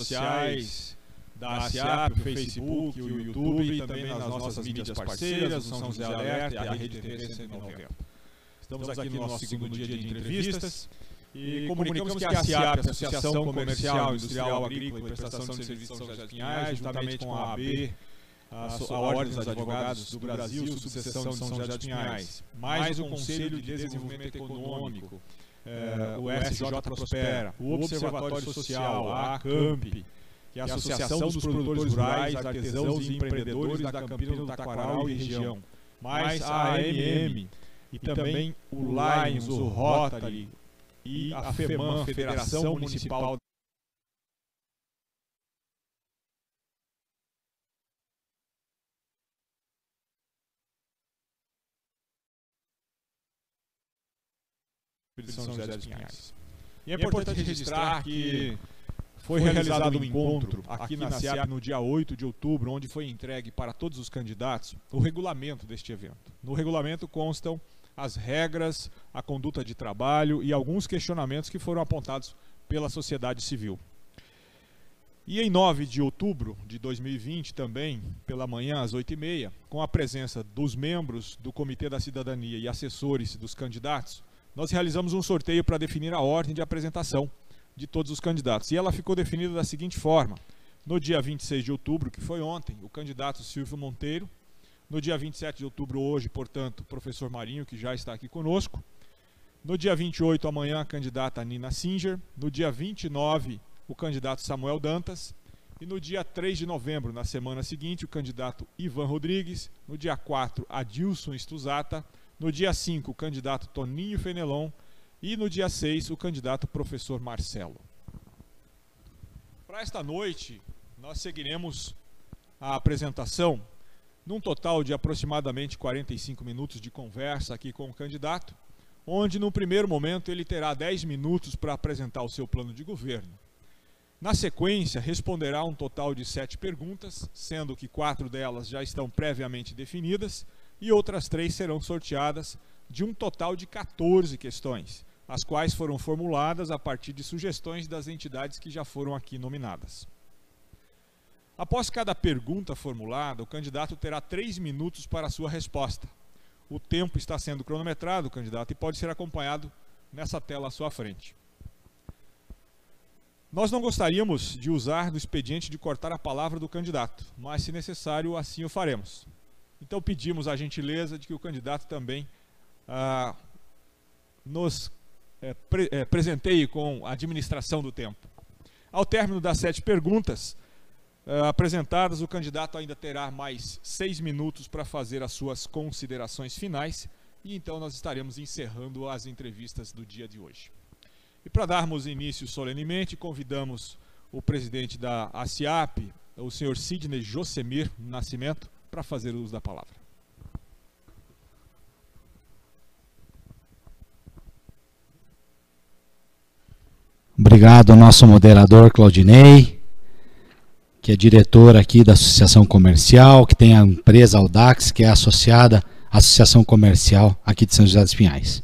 sociais da ASEAP, o Facebook, o YouTube e também nas nossas mídias parceiras, o São José Alerta e a Rede TV 190. Estamos aqui no nosso segundo dia de entrevistas e comunicamos que a ASEAP, Associação Comercial, Industrial, Agrícola e Prestação de Serviços São José dos Pinhais, juntamente com a AB, a Ordem dos Advogados do Brasil, subseção de São José dos Pinhais, mais o Conselho de Desenvolvimento Econômico, o SJ Prospera, o Observatório Social, a ACAMP, que é a Associação dos Produtores Rurais, Artesãos e Empreendedores da Campina do Taquaral e região, mais a AMM, e também o Lions, o Rotary e a FEMAN, Federação Municipal de São José dos Pinhais. E é importante registrar que foi realizado um encontro aqui na ASEAP no dia 8 de outubro, onde foi entregue para todos os candidatos o regulamento deste evento. No regulamento constam as regras, a conduta de trabalho e alguns questionamentos que foram apontados pela sociedade civil. E em 9 de outubro de 2020, também, pela manhã às 8h30, com a presença dos membros do Comitê da Cidadania e assessores dos candidatos, nós realizamos um sorteio para definir a ordem de apresentação de todos os candidatos. E ela ficou definida da seguinte forma: no dia 26 de outubro, que foi ontem, o candidato Silvio Monteiro. No dia 27 de outubro, hoje, portanto, o professor Marinho, que já está aqui conosco. No dia 28, amanhã, a candidata Nina Singer. No dia 29, o candidato Samuel Dantas. E no dia 3 de novembro, na semana seguinte, o candidato Ivan Rodrigues. No dia 4, Adilson Stuzata. No dia 5, o candidato Toninho Fenelon. E no dia 6, o candidato professor Marcelo. Para esta noite, nós seguiremos a apresentação num total de aproximadamente 45 minutos de conversa aqui com o candidato, onde no primeiro momento ele terá 10 minutos para apresentar o seu plano de governo. Na sequência, responderá um total de 7 perguntas, sendo que 4 delas já estão previamente definidas e outras 3 serão sorteadas de um total de 14 questões, as quais foram formuladas a partir de sugestões das entidades que já foram aqui nominadas. Após cada pergunta formulada, o candidato terá 3 minutos para a sua resposta. O tempo está sendo cronometrado, candidato, e pode ser acompanhado nessa tela à sua frente. Nós não gostaríamos de usar no expediente de cortar a palavra do candidato, mas, se necessário, assim o faremos. Então pedimos a gentileza de que o candidato também nos presenteie com a administração do tempo. Ao término das 7 perguntas apresentadas, o candidato ainda terá mais 6 minutos para fazer as suas considerações finais e então nós estaremos encerrando as entrevistas do dia de hoje. E para darmos início solenemente, convidamos o presidente da ASEAP, o senhor Sidney Josemir Nascimento, para fazer uso da palavra. Obrigado ao nosso moderador Claudinei, que é diretor aqui da Associação Comercial, que tem a empresa Audax, que é associada à Associação Comercial aqui de São José dos Pinhais.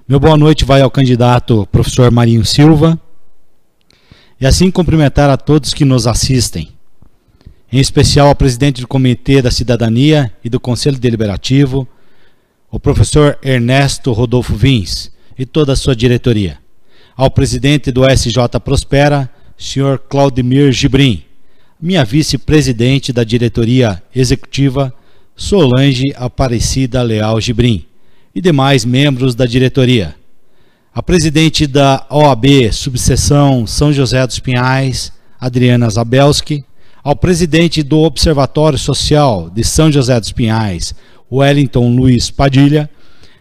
Meu boa noite vai ao candidato professor Marinho Silva, e assim cumprimentar a todos que nos assistem, em especial ao presidente do Comitê da Cidadania e do Conselho Deliberativo, o professor Ernesto Rodolfo Vins e toda a sua diretoria, ao presidente do SJ Prospera, senhor Claudemir Gibrim, minha vice-presidente da diretoria executiva, Solange Aparecida Leal Gibrim, e demais membros da diretoria, a presidente da OAB Subseção São José dos Pinhais, Adriana Zabelski, ao presidente do Observatório Social de São José dos Pinhais, Wellington Luiz Padilha,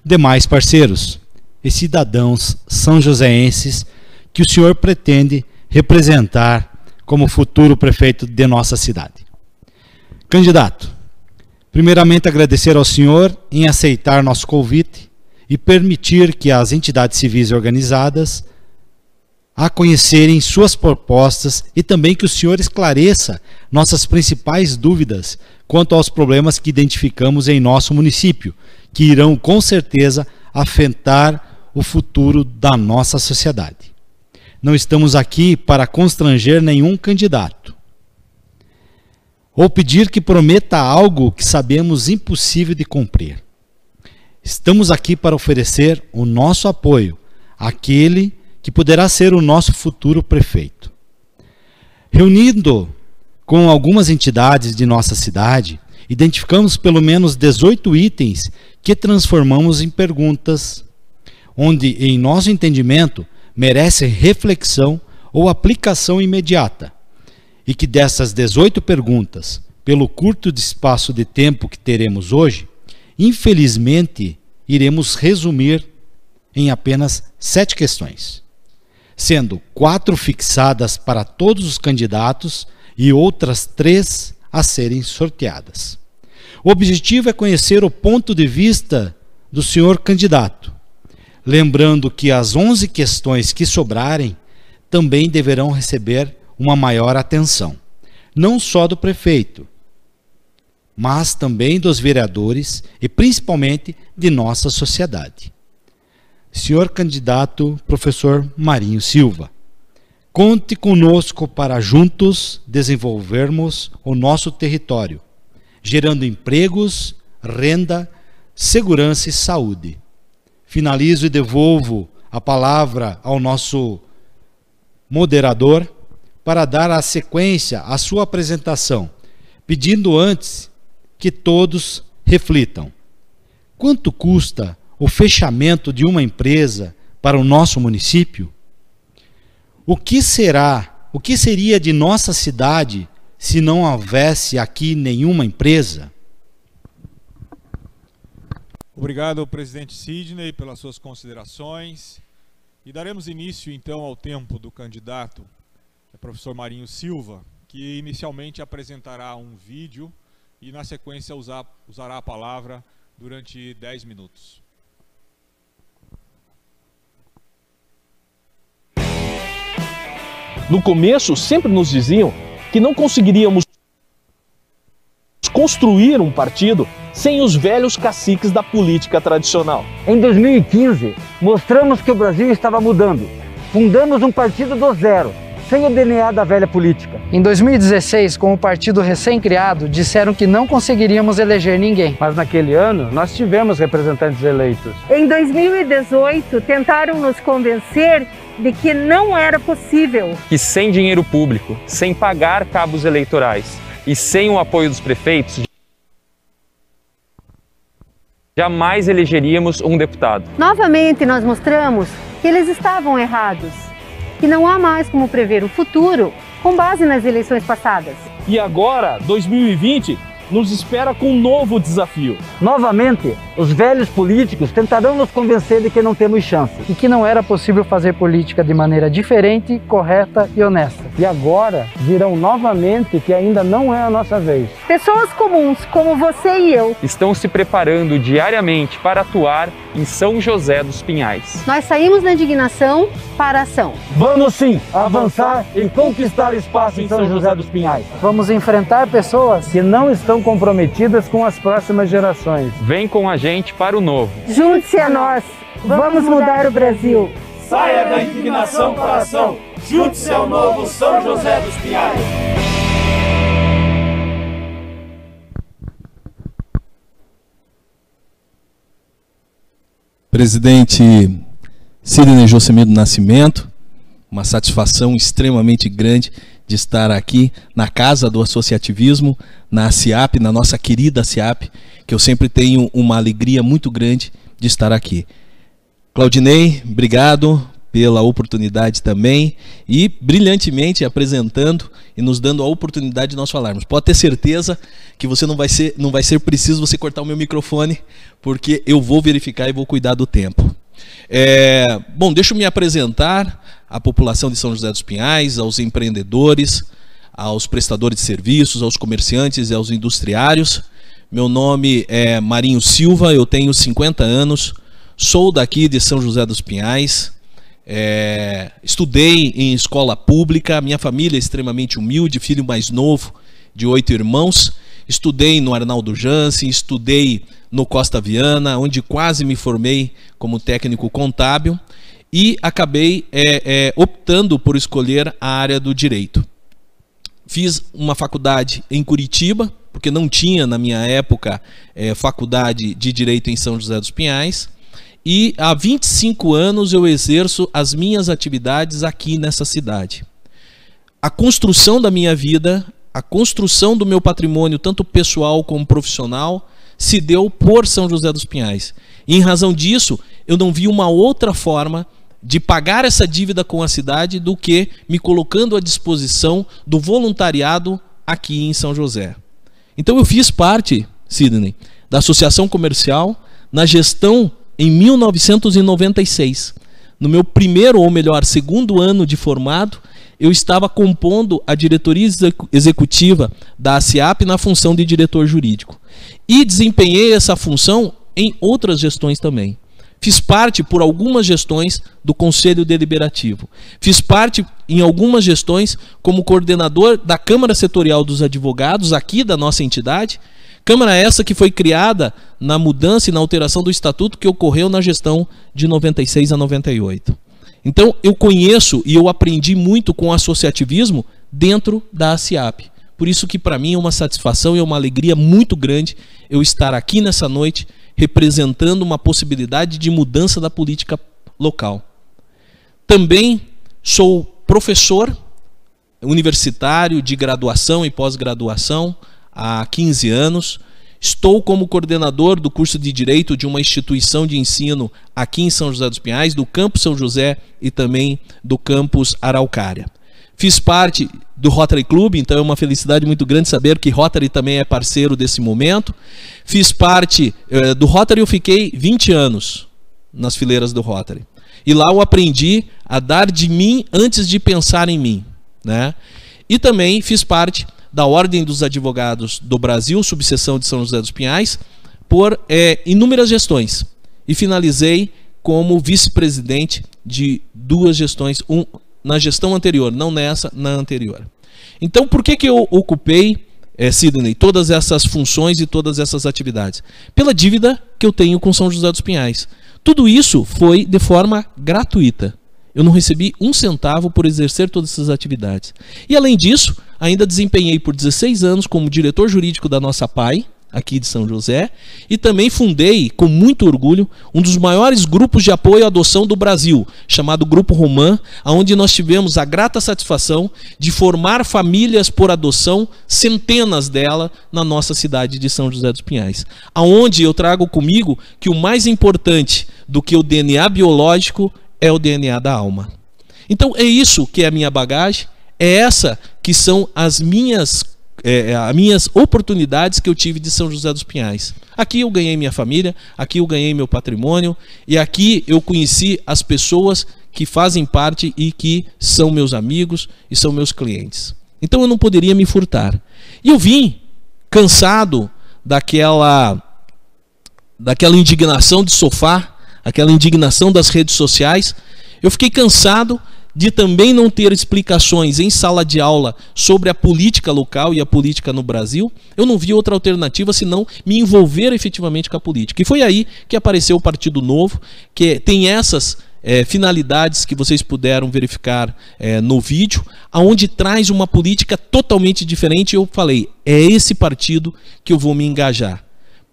demais parceiros e cidadãos são-joséenses que o senhor pretende representar como futuro prefeito de nossa cidade. Candidato, primeiramente agradecer ao senhor em aceitar nosso convite e permitir que as entidades civis organizadas a conhecerem suas propostas e também que o senhor esclareça nossas principais dúvidas quanto aos problemas que identificamos em nosso município, que irão com certeza afetar o futuro da nossa sociedade. não estamos aqui para constranger nenhum candidato ou pedir que prometa algo que sabemos impossível de cumprir. Estamos aqui para oferecer o nosso apoio àquele que poderá ser o nosso futuro prefeito. Reunindo com algumas entidades de nossa cidade, identificamos pelo menos 18 itens que transformamos em perguntas, onde, em nosso entendimento, merece reflexão ou aplicação imediata, e que dessas 18 perguntas, pelo curto espaço de tempo que teremos hoje, infelizmente iremos resumir em apenas 7 questões, sendo 4 fixadas para todos os candidatos e outras 3 a serem sorteadas. O objetivo é conhecer o ponto de vista do senhor candidato, lembrando que as 11 questões que sobrarem também deverão receber uma maior atenção, não só do prefeito, mas também dos vereadores e principalmente de nossa sociedade. Senhor candidato professor Marinho Silva, conte conosco para juntos desenvolvermos o nosso território, gerando empregos, renda, segurança e saúde. Finalizo e devolvo a palavra ao nosso moderador para dar a sequência à sua apresentação, pedindo antes que todos reflitam. Quanto custa o fechamento de uma empresa para o nosso município? O que seria de nossa cidade se não houvesse aqui nenhuma empresa? Obrigado, presidente Sidney, pelas suas considerações. E daremos início, então, ao tempo do candidato, professor Marinho Silva, que inicialmente apresentará um vídeo e, na sequência, usará a palavra durante 10 minutos. No começo, sempre nos diziam que não conseguiríamos construir um partido sem os velhos caciques da política tradicional. Em 2015, mostramos que o Brasil estava mudando. Fundamos um partido do zero, sem o DNA da velha política. Em 2016, com o partido recém-criado, disseram que não conseguiríamos eleger ninguém. Mas naquele ano, nós tivemos representantes eleitos. Em 2018, tentaram nos convencer de que não era possível. Que sem dinheiro público, sem pagar cabos eleitorais e sem o apoio dos prefeitos, jamais elegeríamos um deputado. Novamente, nós mostramos que eles estavam errados, que não há mais como prever o futuro com base nas eleições passadas. E agora, 2020, nos espera com um novo desafio. Novamente, os velhos políticos tentarão nos convencer de que não temos chance. E que não era possível fazer política de maneira diferente, correta e honesta. E agora dirão novamente que ainda não é a nossa vez. Pessoas comuns, como você e eu, estão se preparando diariamente para atuar em São José dos Pinhais. Nós saímos da indignação para a ação. Vamos sim avançar e conquistar espaço em São José dos Pinhais. Vamos enfrentar pessoas que não estão comprometidas com as próximas gerações. Vem com a gente para o novo. Junte-se a nós. Vamos mudar o Brasil. Saia da indignação para a ação. Junte-se ao novo São José dos Pinhais. Presidente Sidney Josemido Nascimento, uma satisfação extremamente grande de estar aqui na Casa do Associativismo, na ASIAP, na nossa querida ASIAP, que eu sempre tenho uma alegria muito grande de estar aqui. Claudinei, obrigado pela oportunidade também e brilhantemente apresentando e nos dando a oportunidade de nós falarmos. Pode ter certeza que você não vai ser preciso você cortar o meu microfone, porque eu vou verificar e vou cuidar do tempo. Bom, deixa eu me apresentar à população de São José dos Pinhais, aos empreendedores, aos prestadores de serviços, aos comerciantes e aos industriários. Meu nome é Marinho Silva, eu tenho 50 anos, sou daqui de São José dos Pinhais, estudei em escola pública, minha família é extremamente humilde, filho mais novo de 8 irmãos, estudei no Arnaldo Jansen, estudei no Costa Viana, onde quase me formei como técnico contábil, e acabei optando por escolher a área do direito. Fiz uma faculdade em Curitiba, porque não tinha na minha época faculdade de direito em São José dos Pinhais, e há 25 anos eu exerço as minhas atividades aqui nessa cidade. A construção da minha vida, a construção do meu patrimônio, tanto pessoal como profissional, se deu por São José dos Pinhais. E em razão disso, eu não vi uma outra forma de pagar essa dívida com a cidade do que me colocando à disposição do voluntariado aqui em São José. Então eu fiz parte, Sidney, da Associação Comercial na gestão em 1996. No meu primeiro, ou melhor, segundo ano de formado, eu estava compondo a diretoria executiva da ASIAP na função de diretor jurídico. E desempenhei essa função em outras gestões também. Fiz parte, por algumas gestões, do Conselho Deliberativo. Fiz parte, em algumas gestões, como coordenador da Câmara Setorial dos Advogados, aqui da nossa entidade. Câmara essa que foi criada na mudança e na alteração do Estatuto que ocorreu na gestão de 96 a 98. Então, eu conheço e eu aprendi muito com o associativismo dentro da ASIAP. Por isso que, para mim, é uma satisfação e é uma alegria muito grande eu estar aqui nessa noite representando uma possibilidade de mudança da política local. Também sou professor universitário de graduação e pós-graduação há 15 anos. Estou como coordenador do curso de Direito de uma instituição de ensino aqui em São José dos Pinhais, do Campus São José e também do Campus Araucária. Fiz parte do Rotary Club, então é uma felicidade muito grande saber que Rotary também é parceiro desse momento. Fiz parte do Rotary, eu fiquei 20 anos nas fileiras do Rotary. E lá eu aprendi a dar de mim antes de pensar em mim, né? E também fiz parte da Ordem dos Advogados do Brasil, subseção de São José dos Pinhais, por inúmeras gestões. E finalizei como vice-presidente de 2 gestões, na gestão anterior, não nessa, na anterior. Então, por que eu ocupei, Sidney, todas essas funções e todas essas atividades? Pela dívida que eu tenho com São José dos Pinhais. Tudo isso foi de forma gratuita. Eu não recebi um centavo por exercer todas essas atividades. E, além disso, ainda desempenhei por 16 anos como diretor jurídico da nossa PAI, aqui de São José, e também fundei, com muito orgulho, um dos maiores grupos de apoio à adoção do Brasil, chamado Grupo Romã, onde nós tivemos a grata satisfação de formar famílias por adoção, centenas delas, na nossa cidade de São José dos Pinhais. Aonde eu trago comigo que o mais importante do que o DNA biológico é o DNA da alma. Então é isso que é a minha bagagem, é essa que são as minhas oportunidades que eu tive de São José dos Pinhais. Aqui eu ganhei minha família, aqui eu ganhei meu patrimônio, e aqui eu conheci as pessoas que fazem parte e que são meus amigos e são meus clientes. Então eu não poderia me furtar. E eu vim cansado daquela indignação de sofá, aquela indignação das redes sociais. Eu fiquei cansado de também não ter explicações em sala de aula sobre a política local e a política no Brasil. Eu não vi outra alternativa senão me envolver efetivamente com a política. E foi aí que apareceu o Partido Novo, que tem essas finalidades que vocês puderam verificar no vídeo, onde traz uma política totalmente diferente. Eu falei, é esse partido que eu vou me engajar.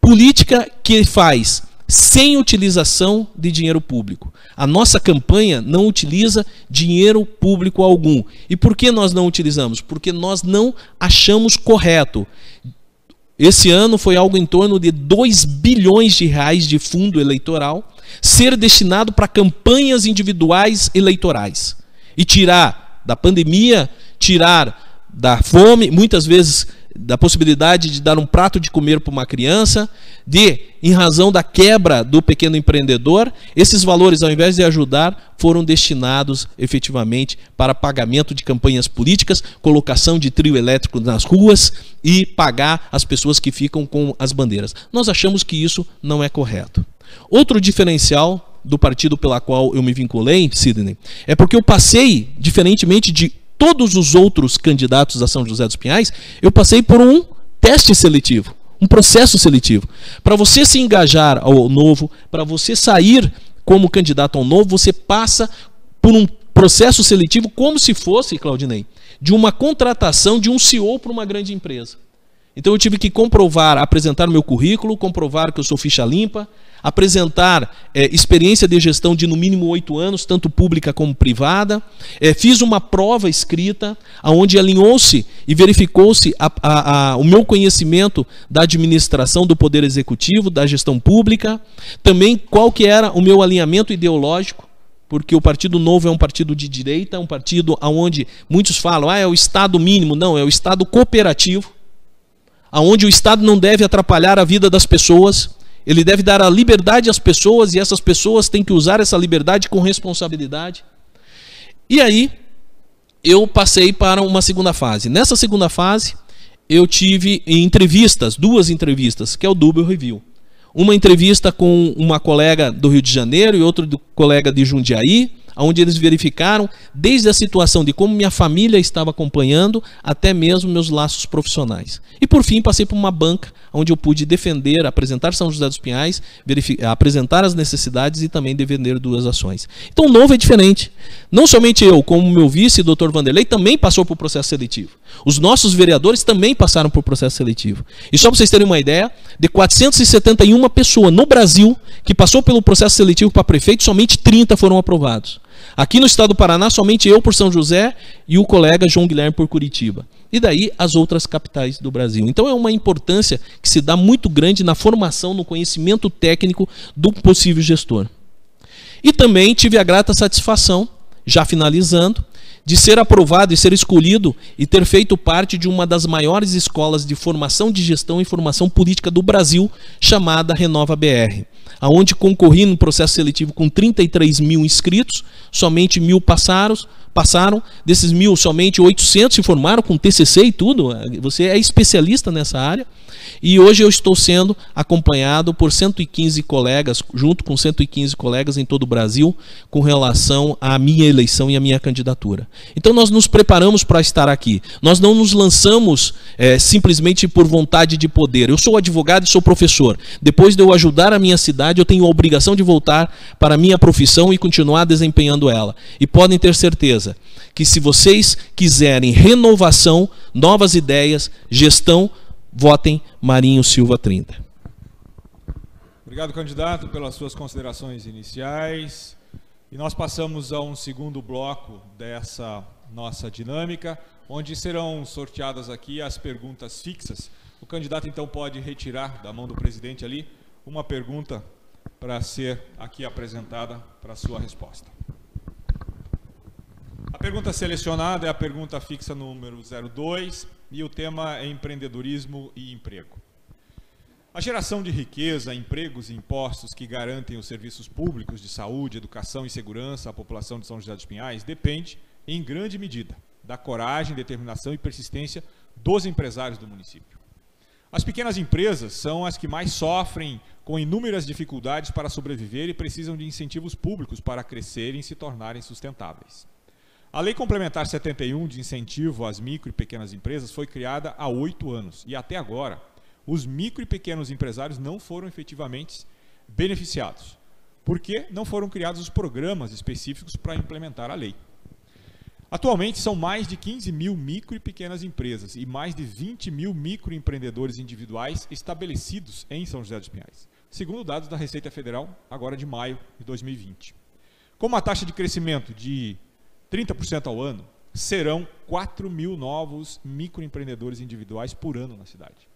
Política que faz sem utilização de dinheiro público. A nossa campanha não utiliza dinheiro público algum. E por que nós não utilizamos? Porque nós não achamos correto. Esse ano foi algo em torno de 2 bilhões de reais de fundo eleitoral ser destinado para campanhas individuais eleitorais. E tirar da pandemia, tirar da fome, muitas vezes da possibilidade de dar um prato de comer para uma criança, em razão da quebra do pequeno empreendedor, esses valores, ao invés de ajudar, foram destinados efetivamente para pagamento de campanhas políticas, colocação de trio elétrico nas ruas e pagar as pessoas que ficam com as bandeiras. Nós achamos que isso não é correto. Outro diferencial do partido pela qual eu me vinculei, Sidney, é porque eu passei, diferentemente de todos os outros candidatos a São José dos Pinhais, eu passei por um teste seletivo, um processo seletivo. Para você se engajar ao Novo, para você sair como candidato ao Novo, você passa por um processo seletivo como se fosse, Claudinei, de uma contratação de um CEO para uma grande empresa. Então eu tive que comprovar, apresentar o meu currículo, comprovar que eu sou ficha limpa, apresentar experiência de gestão de no mínimo 8 anos, tanto pública como privada. Fiz uma prova escrita, onde alinhou-se e verificou-se o meu conhecimento da administração do Poder Executivo, da gestão pública, também qual que era o meu alinhamento ideológico, porque o Partido Novo é um partido de direita, um partido onde muitos falam, é o Estado mínimo. Não, é o Estado cooperativo, onde o Estado não deve atrapalhar a vida das pessoas, ele deve dar a liberdade às pessoas e essas pessoas têm que usar essa liberdade com responsabilidade. E aí eu passei para uma segunda fase. Nessa segunda fase eu tive entrevistas, 2 entrevistas, que é o Double Review. Uma entrevista com uma colega do Rio de Janeiro e outra do colega de Jundiaí, onde eles verificaram desde a situação de como minha família estava acompanhando, até mesmo meus laços profissionais. E por fim passei por uma banca, onde eu pude defender, apresentar São José dos Pinhais, apresentar as necessidades e também defender 2 ações. Então o Novo é diferente. Não somente eu, como meu vice, Dr. Vanderlei, também passou por processo seletivo. Os nossos vereadores também passaram por processo seletivo. E só para vocês terem uma ideia, de 471 pessoas no Brasil que passou pelo processo seletivo para prefeito, somente 30 foram aprovados. Aqui no estado do Paraná, somente eu por São José e o colega João Guilherme por Curitiba. E daí as outras capitais do Brasil. Então é uma importância que se dá muito grande na formação, no conhecimento técnico do possível gestor. E também tive a grata satisfação, já finalizando, de ser aprovado e ser escolhido e ter feito parte de uma das maiores escolas de formação de gestão e formação política do Brasil, chamada Renova BR, aonde concorri no processo seletivo com 33 mil inscritos, somente 1.000 passaram, desses 1.000 somente 800 se formaram com TCC e tudo. Você é especialista nessa área. E hoje eu estou sendo acompanhado por 115 colegas, junto com 115 colegas em todo o Brasil, com relação à minha eleição e à minha candidatura. Então nós nos preparamos para estar aqui. Nós não nos lançamos simplesmente por vontade de poder. Eu sou advogado e sou professor. Depois de eu ajudar a minha cidade, eu tenho a obrigação de voltar para a minha profissão e continuar desempenhando ela. E podem ter certeza que se vocês quiserem renovação, novas ideias, gestão, votem Marinho Silva 30. Obrigado, candidato, pelas suas considerações iniciais. E nós passamos a um segundo bloco dessa nossa dinâmica, onde serão sorteadas aqui as perguntas fixas. O candidato, então, pode retirar da mão do presidente ali uma pergunta para ser aqui apresentada para a sua resposta. A pergunta selecionada é a pergunta fixa número 02 e o tema é empreendedorismo e emprego. A geração de riqueza, empregos e impostos que garantem os serviços públicos de saúde, educação e segurança à população de São José dos Pinhais depende, em grande medida, da coragem, determinação e persistência dos empresários do município. As pequenas empresas são as que mais sofrem com inúmeras dificuldades para sobreviver e precisam de incentivos públicos para crescerem e se tornarem sustentáveis. A Lei Complementar 71 de incentivo às micro e pequenas empresas foi criada há 8 anos e até agora os micro e pequenos empresários não foram efetivamente beneficiados, porque não foram criados os programas específicos para implementar a lei. Atualmente são mais de 15 mil micro e pequenas empresas e mais de 20 mil microempreendedores individuais estabelecidos em São José dos Pinhais, segundo dados da Receita Federal, agora de maio de 2020. Com uma taxa de crescimento de 30% ao ano, serão 4 mil novos microempreendedores individuais por ano na cidade.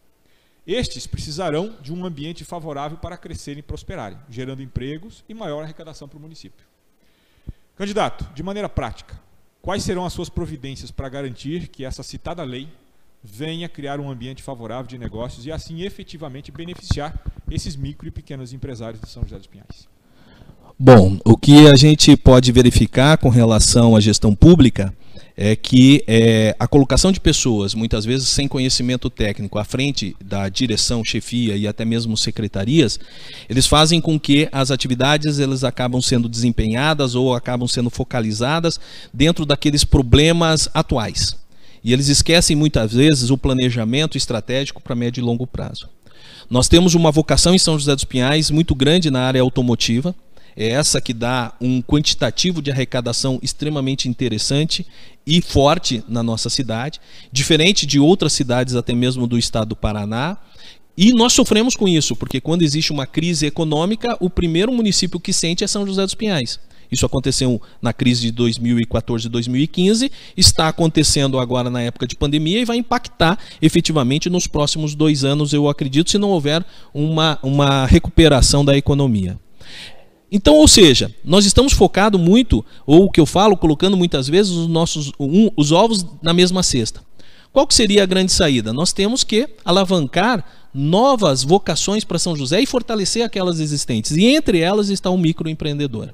Estes precisarão de um ambiente favorável para crescerem e prosperarem, gerando empregos e maior arrecadação para o município. Candidato, de maneira prática, quais serão as suas providências para garantir que essa citada lei venha criar um ambiente favorável de negócios e assim efetivamente beneficiar esses micro e pequenos empresários de São José dos Pinhais? Bom, o que a gente pode verificar com relação à gestão pública é que a colocação de pessoas, muitas vezes sem conhecimento técnico, à frente da direção, chefia e até mesmo secretarias, eles fazem com que as atividades elas acabam sendo desempenhadas ou acabam sendo focalizadas dentro daqueles problemas atuais. E eles esquecem muitas vezes o planejamento estratégico para médio e longo prazo. Nós temos uma vocação em São José dos Pinhais muito grande na área automotiva. é essa que dá um quantitativo de arrecadação extremamente interessante e forte na nossa cidade, diferente de outras cidades até mesmo do estado do Paraná. E nós sofremos com isso, porque quando existe uma crise econômica, o primeiro município que sente é São José dos Pinhais. Isso aconteceu na crise de 2014 e 2015, está acontecendo agora na época de pandemia e vai impactar efetivamente nos próximos 2 anos, eu acredito, se não houver uma recuperação da economia. Então, ou seja, nós estamos focados muito, ou o que eu falo, colocando muitas vezes os ovos na mesma cesta. Qual que seria a grande saída? Nós temos que alavancar novas vocações para São José e fortalecer aquelas existentes. E entre elas está o microempreendedor.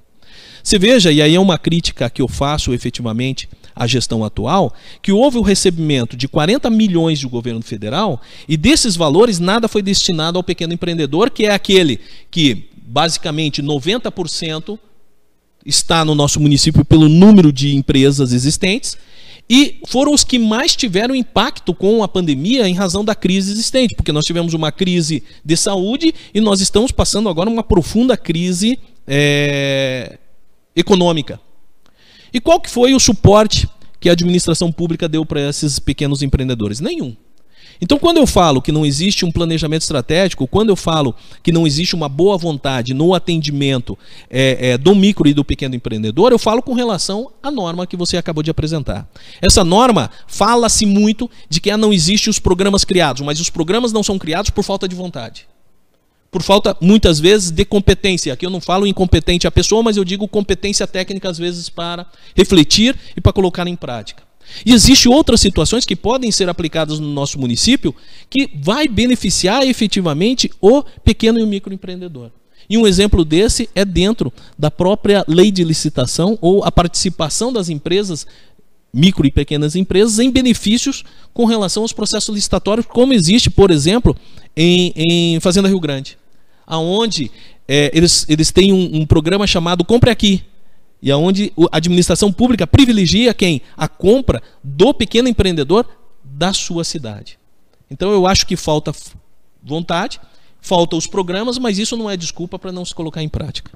Você veja, e aí é uma crítica que eu faço efetivamente à gestão atual, que houve o recebimento de 40 milhões do governo federal e desses valores nada foi destinado ao pequeno empreendedor, que é aquele que basicamente 90% está no nosso município pelo número de empresas existentes e foram os que mais tiveram impacto com a pandemia em razão da crise existente, porque nós tivemos uma crise de saúde e nós estamos passando agora uma profunda crise econômica. E qual que foi o suporte que a administração pública deu para esses pequenos empreendedores? Nenhum. Então, quando eu falo que não existe um planejamento estratégico, quando eu falo que não existe uma boa vontade no atendimento do micro e do pequeno empreendedor, eu falo com relação à norma que você acabou de apresentar. Essa norma fala-se muito de que não existem os programas criados, mas os programas não são criados por falta de vontade. Por falta, muitas vezes, de competência. Aqui eu não falo incompetente a pessoa, mas eu digo competência técnica, às vezes, para refletir e para colocar em prática. E existem outras situações que podem ser aplicadas no nosso município que vai beneficiar efetivamente o pequeno e o microempreendedor. E um exemplo desse é dentro da própria lei de licitação ou a participação das empresas, micro e pequenas empresas, em benefícios com relação aos processos licitatórios, como existe, por exemplo, em Fazenda Rio Grande, onde eles têm um programa chamado Compre Aqui, e onde a administração pública privilegia quem? A compra do pequeno empreendedor da sua cidade. Então eu acho que falta vontade, faltam os programas, mas isso não é desculpa para não se colocar em prática.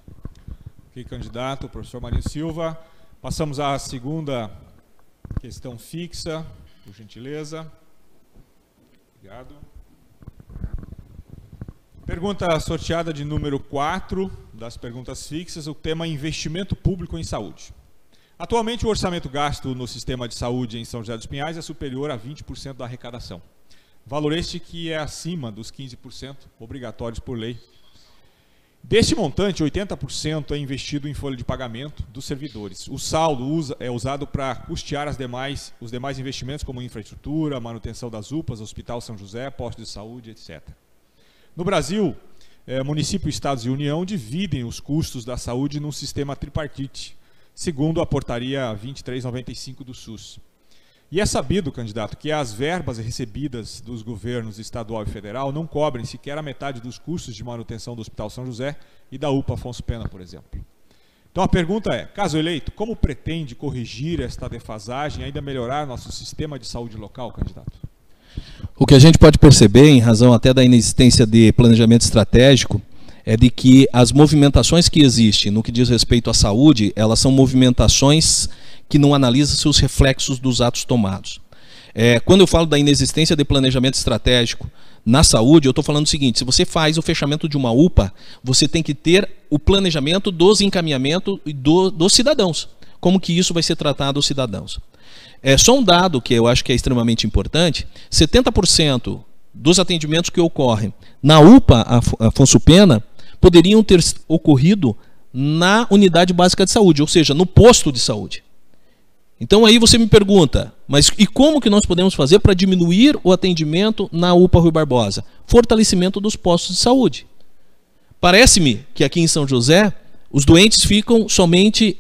Ok, candidato, professor Marinho Silva. Passamos à segunda questão fixa, por gentileza. Obrigado. Pergunta sorteada de número 4 das perguntas fixas, o tema investimento público em saúde. Atualmente o orçamento gasto no sistema de saúde em São José dos Pinhais é superior a 20% da arrecadação. Valor este que é acima dos 15% obrigatórios por lei. Deste montante, 80% é investido em folha de pagamento dos servidores. O saldo é usado para custear os demais investimentos como infraestrutura, manutenção das UPAs, Hospital São José, postos de saúde, etc. No Brasil, município, estados e União dividem os custos da saúde num sistema tripartite, segundo a portaria 2395 do SUS. E é sabido, candidato, que as verbas recebidas dos governos estadual e federal não cobrem sequer a metade dos custos de manutenção do Hospital São José e da UPA Afonso Pena, por exemplo. Então a pergunta é, caso eleito, como pretende corrigir esta defasagem e ainda melhorar nosso sistema de saúde local, candidato? O que a gente pode perceber, em razão até da inexistência de planejamento estratégico, é de que as movimentações que existem no que diz respeito à saúde, elas são movimentações que não analisam seus reflexos dos atos tomados. Quando eu falo da inexistência de planejamento estratégico na saúde, eu estou falando o seguinte, se você faz o fechamento de uma UPA, você tem que ter o planejamento dos encaminhamentos dos cidadãos. Como que isso vai ser tratado aos cidadãos? Só um dado que eu acho que é extremamente importante, 70% dos atendimentos que ocorrem na UPA Afonso Pena poderiam ter ocorrido na unidade básica de saúde, ou seja, no posto de saúde. Então aí você me pergunta, mas e como que nós podemos fazer para diminuir o atendimento na UPA Rui Barbosa? Fortalecimento dos postos de saúde. Parece-me que aqui em São José, os doentes ficam somente,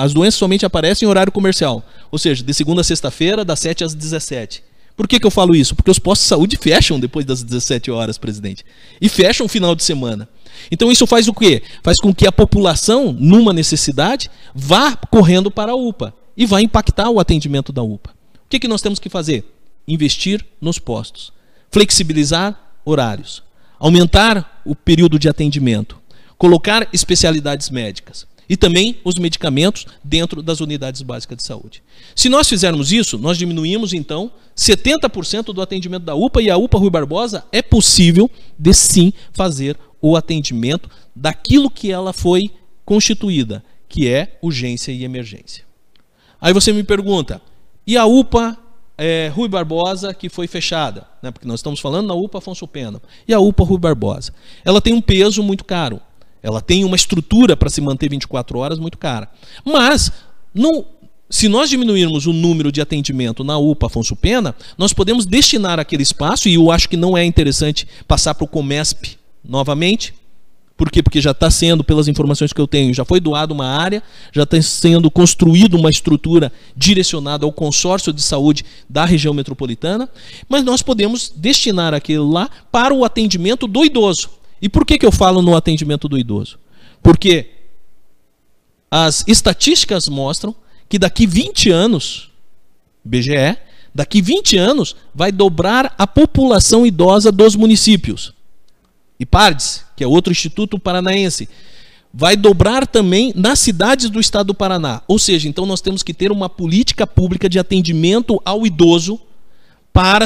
as doenças somente aparecem em horário comercial, ou seja, de segunda a sexta-feira, das 7 às 17. Por que eu falo isso? Porque os postos de saúde fecham depois das 17 horas, presidente. E fecham final de semana. Então isso faz o quê? Faz com que a população, numa necessidade, vá correndo para a UPA. E vai impactar o atendimento da UPA. O que nós temos que fazer? Investir nos postos. Flexibilizar horários. Aumentar o período de atendimento. colocar especialidades médicas e também os medicamentos dentro das unidades básicas de saúde. Se nós fizermos isso, nós diminuímos então 70% do atendimento da UPA, e a UPA Rui Barbosa é possível de sim fazer o atendimento daquilo que ela foi constituída, que é urgência e emergência. Aí você me pergunta, e a UPA Rui Barbosa que foi fechada? Né? Porque nós estamos falando na UPA Afonso Pena. E a UPA Rui Barbosa? Ela tem um peso muito caro. Ela tem uma estrutura para se manter 24 horas muito cara. Mas, se nós diminuirmos o número de atendimento na UPA Afonso Pena, nós podemos destinar aquele espaço, e eu acho que não é interessante passar para o Comesp novamente. Por quê? Porque já está sendo, pelas informações que eu tenho, já foi doado uma área, já está sendo construída uma estrutura direcionada ao consórcio de saúde da região metropolitana, mas nós podemos destinar aquilo lá para o atendimento do idoso. E por que eu falo no atendimento do idoso? Porque as estatísticas mostram que daqui 20 anos, IBGE, daqui 20 anos vai dobrar a população idosa dos municípios. IPARDES, que é outro instituto paranaense, vai dobrar também nas cidades do estado do Paraná. Ou seja, então nós temos que ter uma política pública de atendimento ao idoso para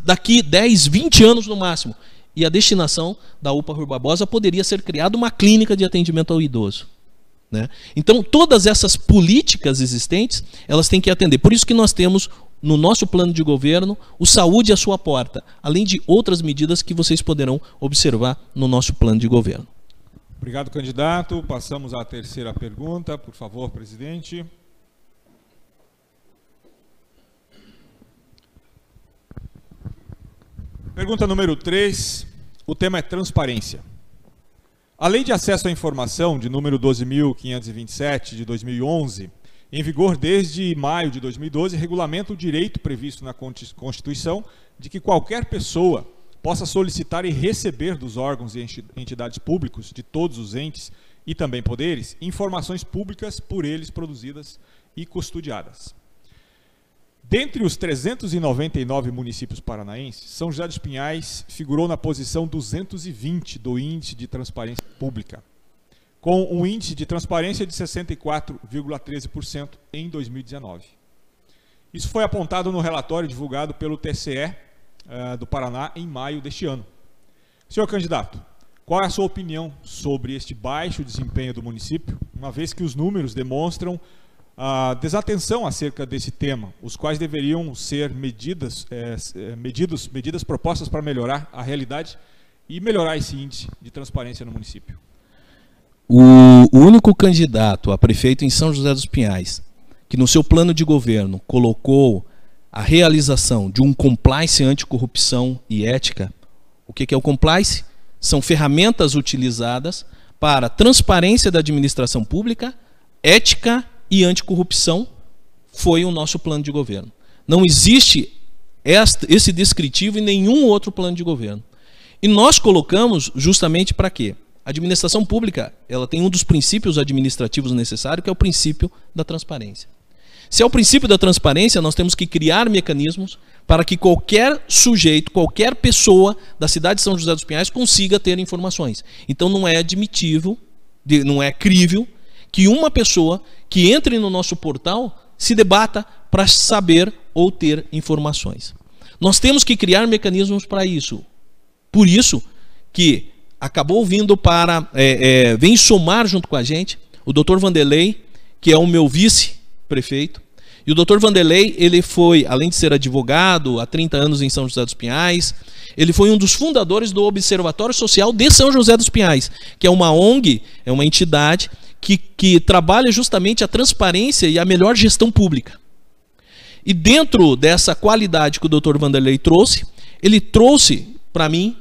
daqui 10, 20 anos no máximo. E a destinação da UPA Rui Barbosa poderia ser criada uma clínica de atendimento ao idoso. Né? Então, todas essas políticas existentes, elas têm que atender. Por isso que nós temos, no nosso plano de governo, o Saúde à Sua Porta, além de outras medidas que vocês poderão observar no nosso plano de governo. Obrigado, candidato. Passamos à terceira pergunta. Por favor, presidente. Pergunta número 3, o tema é transparência. A Lei de Acesso à Informação, de número 12.527, de 2011, em vigor desde maio de 2012, regulamenta o direito previsto na Constituição de que qualquer pessoa possa solicitar e receber dos órgãos e entidades públicos, de todos os entes e também poderes, informações públicas por eles produzidas e custodiadas. Dentre os 399 municípios paranaenses, São José dos Pinhais figurou na posição 220 do Índice de Transparência Pública, com um índice de transparência de 64,13% em 2019. Isso foi apontado no relatório divulgado pelo TCE do Paraná em maio deste ano. Senhor candidato, qual é a sua opinião sobre este baixo desempenho do município, uma vez que os números demonstram a desatenção acerca desse tema, os quais deveriam ser medidas propostas para melhorar a realidade e melhorar esse índice de transparência no município? O único candidato a prefeito em São José dos Pinhais que no seu plano de governo colocou a realização de um compliance anticorrupção e ética. O que é o compliance? São ferramentas utilizadas para transparência da administração pública, ética e anticorrupção, foi o nosso plano de governo. Não existe esse descritivo em nenhum outro plano de governo. E nós colocamos justamente para quê? A administração pública, ela tem um dos princípios administrativos necessários, que é o princípio da transparência. Se é o princípio da transparência, nós temos que criar mecanismos para que qualquer sujeito, qualquer pessoa da cidade de São José dos Pinhais consiga ter informações. Então não é admitível, não é crível, que uma pessoa que entre no nosso portal se debata para saber ou ter informações. Nós temos que criar mecanismos para isso. Por isso que acabou vindo para, vem somar junto com a gente, o Dr. Vanderlei, que é o meu vice-prefeito. E o Dr. Vanderlei, ele foi, além de ser advogado, há 30 anos em São José dos Pinhais, ele foi um dos fundadores do Observatório Social de São José dos Pinhais, que é uma ONG, é uma entidade que trabalha justamente a transparência e a melhor gestão pública. E dentro dessa qualidade que o Dr. Vanderlei trouxe, ele trouxe para mim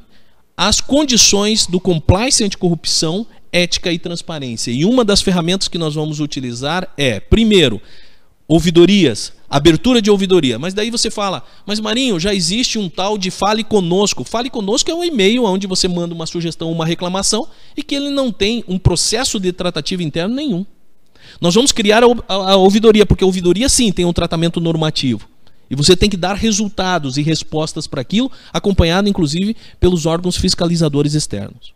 as condições do compliance anticorrupção, ética e transparência. E uma das ferramentas que nós vamos utilizar é, primeiro, ouvidorias, abertura de ouvidoria. Mas daí você fala, mas Marinho, já existe um tal de Fale Conosco. Fale Conosco é um e-mail onde você manda uma sugestão, uma reclamação, e que ele não tem um processo de tratativa interno nenhum. Nós vamos criar a ouvidoria, porque a ouvidoria sim tem um tratamento normativo. E você tem que dar resultados e respostas para aquilo, acompanhado inclusive pelos órgãos fiscalizadores externos.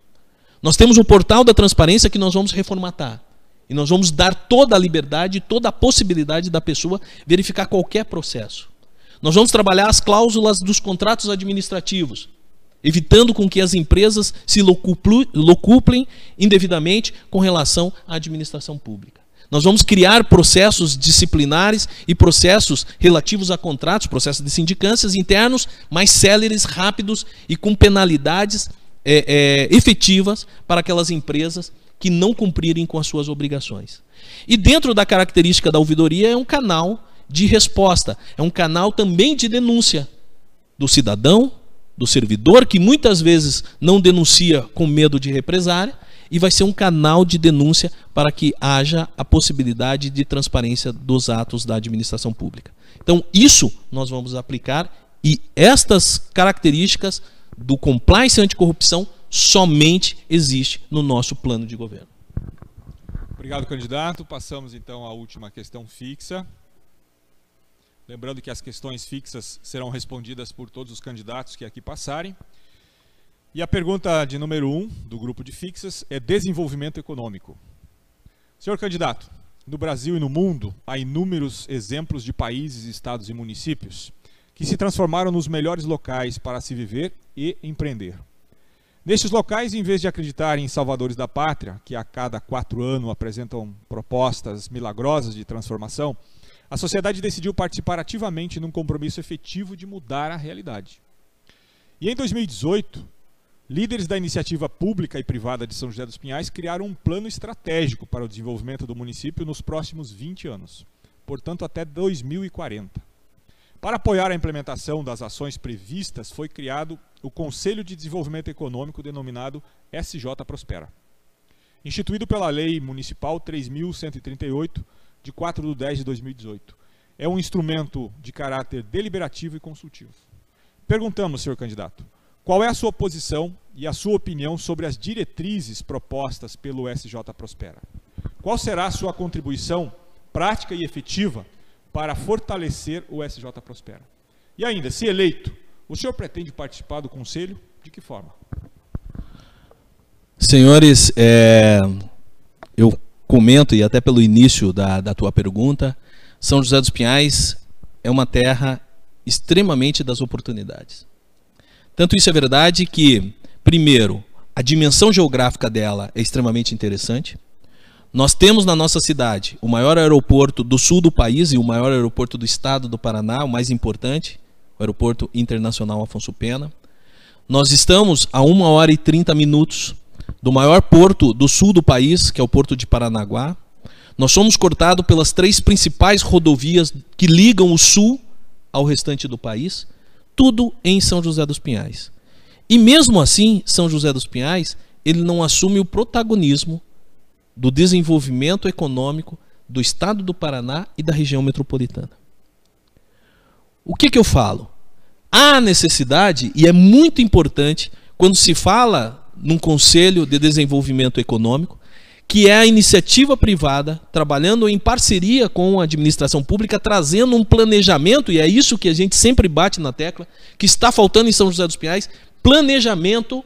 Nós temos o portal da transparência que nós vamos reformatar. E nós vamos dar toda a liberdade, toda a possibilidade da pessoa verificar qualquer processo. Nós vamos trabalhar as cláusulas dos contratos administrativos, evitando com que as empresas se locuplem indevidamente com relação à administração pública. Nós vamos criar processos disciplinares e processos relativos a contratos, processos de sindicâncias internos, mais céleres, rápidos e com penalidades efetivas para aquelas empresas que não cumprirem com as suas obrigações. E dentro da característica da ouvidoria é um canal de resposta, é um canal também de denúncia do cidadão, do servidor, que muitas vezes não denuncia com medo de represália, e vai ser um canal de denúncia para que haja a possibilidade de transparência dos atos da administração pública. Então, isso nós vamos aplicar, e estas características do compliance anticorrupção somente existe no nosso plano de governo. Obrigado, candidato. Passamos então à última questão fixa. Lembrando que as questões fixas serão respondidas por todos os candidatos que aqui passarem. E a pergunta de número 1 do grupo de fixas é desenvolvimento econômico. Senhor candidato, no Brasil e no mundo há inúmeros exemplos de países, estados e municípios que se transformaram nos melhores locais para se viver e empreender. Nestes locais, em vez de acreditarem em salvadores da pátria, que a cada 4 anos apresentam propostas milagrosas de transformação, a sociedade decidiu participar ativamente num compromisso efetivo de mudar a realidade. E em 2018, líderes da iniciativa pública e privada de São José dos Pinhais criaram um plano estratégico para o desenvolvimento do município nos próximos 20 anos, portanto até 2040. Para apoiar a implementação das ações previstas, foi criado o Conselho de Desenvolvimento Econômico, denominado SJ Prospera, instituído pela Lei Municipal 3.138, de 4/10 de 2018. É um instrumento de caráter deliberativo e consultivo. Perguntamos, senhor candidato, qual é a sua posição e a sua opinião sobre as diretrizes propostas pelo SJ Prospera? Qual será a sua contribuição prática e efetiva para fortalecer o SJ Prospera? E ainda, se eleito, o senhor pretende participar do conselho? De que forma? Senhores, eu comento, e até pelo início da tua pergunta, São José dos Pinhais é uma terra extremamente das oportunidades. Tanto isso é verdade que, primeiro, a dimensão geográfica dela é extremamente interessante. Nós temos na nossa cidade o maior aeroporto do sul do país e o maior aeroporto do estado do Paraná, o mais importante, o Aeroporto Internacional Afonso Pena. Nós estamos a 1h30 do maior porto do sul do país, que é o Porto de Paranaguá. Nós somos cortados pelas 3 principais rodovias que ligam o sul ao restante do país, tudo em São José dos Pinhais. E mesmo assim, São José dos Pinhais, ele não assume o protagonismo do desenvolvimento econômico do estado do Paraná e da região metropolitana. O que eu falo? Há necessidade, e é muito importante, quando se fala num Conselho de Desenvolvimento Econômico, que é a iniciativa privada, trabalhando em parceria com a administração pública, trazendo um planejamento, e é isso que a gente sempre bate na tecla, que está faltando em São José dos Pinhais, planejamento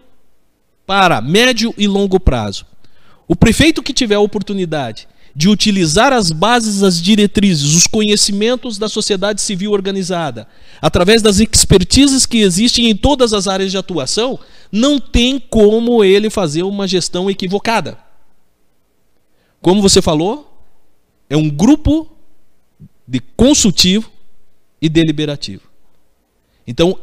para médio e longo prazo. O prefeito que tiver a oportunidade de utilizar as bases, as diretrizes, os conhecimentos da sociedade civil organizada, através das expertises que existem em todas as áreas de atuação, não tem como ele fazer uma gestão equivocada. Como você falou, é um grupo de consultivo e deliberativo. Então,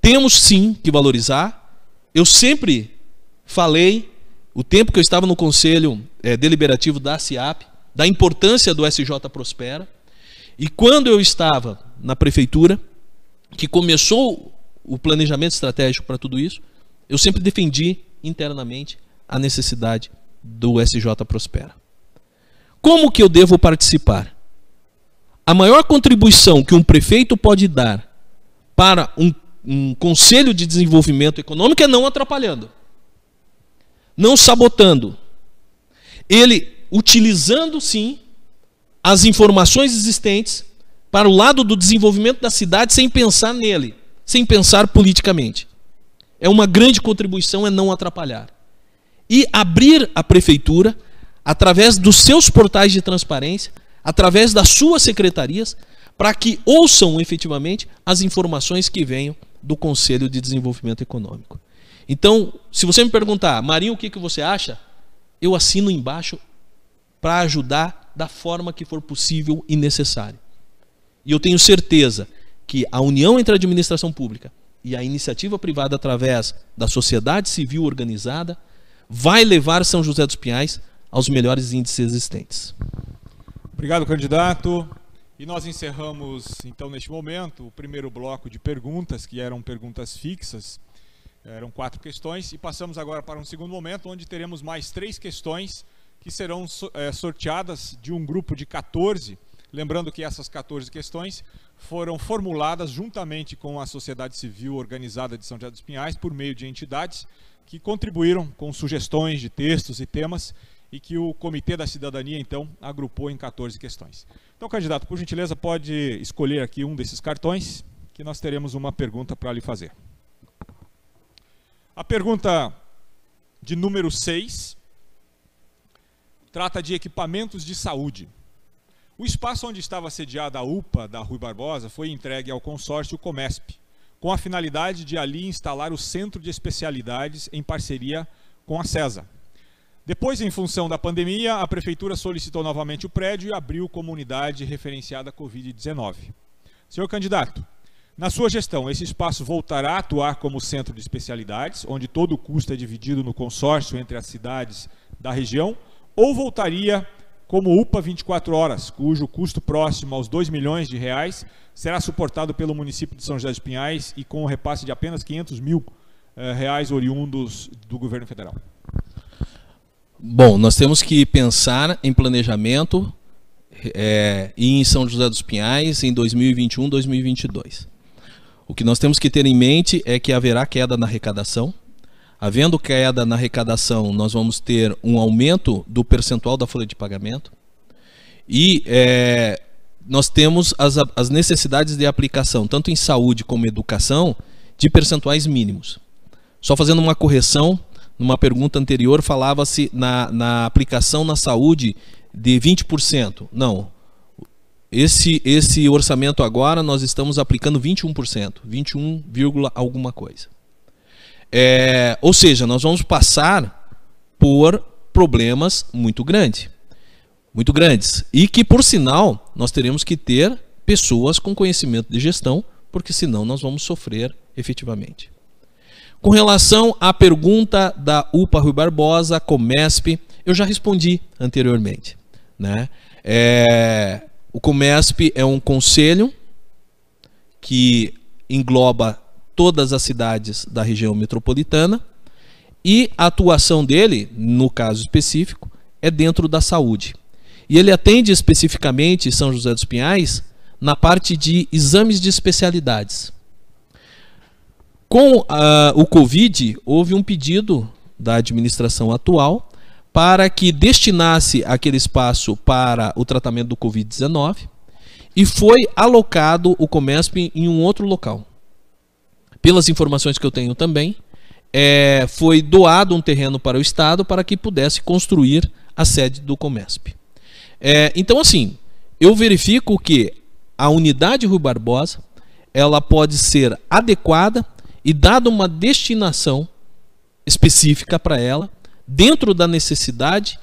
temos sim que valorizar. Eu sempre falei, o tempo que eu estava no Conselho Deliberativo da SIAP, da importância do SJ Prospera, e quando eu estava na prefeitura, que começou o planejamento estratégico para tudo isso, eu sempre defendi internamente a necessidade do SJ Prospera. Como que eu devo participar? A maior contribuição que um prefeito pode dar para um conselho de desenvolvimento econômico é não atrapalhando, não sabotando, ele utilizando sim as informações existentes para o lado do desenvolvimento da cidade sem pensar nele, sem pensar politicamente. É uma grande contribuição, é não atrapalhar. e abrir a prefeitura, através dos seus portais de transparência, através das suas secretarias, para que ouçam efetivamente as informações que venham do Conselho de Desenvolvimento Econômico. Então, se você me perguntar, Marinho, o que você acha? Eu assino embaixo para ajudar da forma que for possível e necessário. E eu tenho certeza que a união entre a administração pública e a iniciativa privada através da sociedade civil organizada vai levar São José dos Pinhais aos melhores índices existentes. Obrigado, candidato. E nós encerramos, então, neste momento, o primeiro bloco de perguntas, que eram perguntas fixas. Eram 4 questões, e passamos agora para um segundo momento, onde teremos mais 3 questões que serão sorteadas de um grupo de 14. Lembrando que essas 14 questões foram formuladas juntamente com a sociedade civil organizada de São José dos Pinhais, por meio de entidades que contribuíram com sugestões de textos e temas, e que o Comitê da Cidadania, então, agrupou em 14 questões. Então, candidato, por gentileza, pode escolher aqui um desses cartões, que nós teremos uma pergunta para lhe fazer. A pergunta de número 6 trata de equipamentos de saúde. O espaço onde estava sediada a UPA da Rui Barbosa foi entregue ao consórcio Comesp, com a finalidade de ali instalar o Centro de Especialidades em parceria com a CESA. Depois, em função da pandemia, a Prefeitura solicitou novamente o prédio e abriu como unidade referenciada Covid-19. Senhor candidato, na sua gestão, esse espaço voltará a atuar como centro de especialidades, onde todo o custo é dividido no consórcio entre as cidades da região, ou voltaria como UPA 24 horas, cujo custo próximo aos R$2 milhões será suportado pelo município de São José dos Pinhais e com o repasse de apenas R$500 mil oriundos do governo federal? Bom, nós temos que pensar em planejamento em São José dos Pinhais em 2021, 2022. O que nós temos que ter em mente é que haverá queda na arrecadação. Havendo queda na arrecadação, nós vamos ter um aumento do percentual da folha de pagamento. E nós temos as necessidades de aplicação, tanto em saúde como educação, de percentuais mínimos. Só fazendo uma correção, numa pergunta anterior falava-se na aplicação na saúde de 20%. Não. Esse orçamento agora nós estamos aplicando 21%, 21, alguma coisa. Ou seja, nós vamos passar por problemas muito grandes. E que, por sinal, nós teremos que ter pessoas com conhecimento de gestão, porque senão nós vamos sofrer efetivamente. Com relação à pergunta da UPA Rui Barbosa, Comesp, eu já respondi anteriormente, né? O Comesp é um conselho que engloba todas as cidades da região metropolitana e a atuação dele, no caso específico, é dentro da saúde. E ele atende especificamente São José dos Pinhais na parte de exames de especialidades. Com o Covid, houve um pedido da administração atual para que destinasse aquele espaço para o tratamento do Covid-19 e foi alocado o Comesp em um outro local. Pelas informações que eu tenho também, foi doado um terreno para o Estado para que pudesse construir a sede do Comesp. Então, assim, eu verifico que a unidade Rui Barbosa ela pode ser adequada e dada uma destinação específica para ela, dentro da necessidade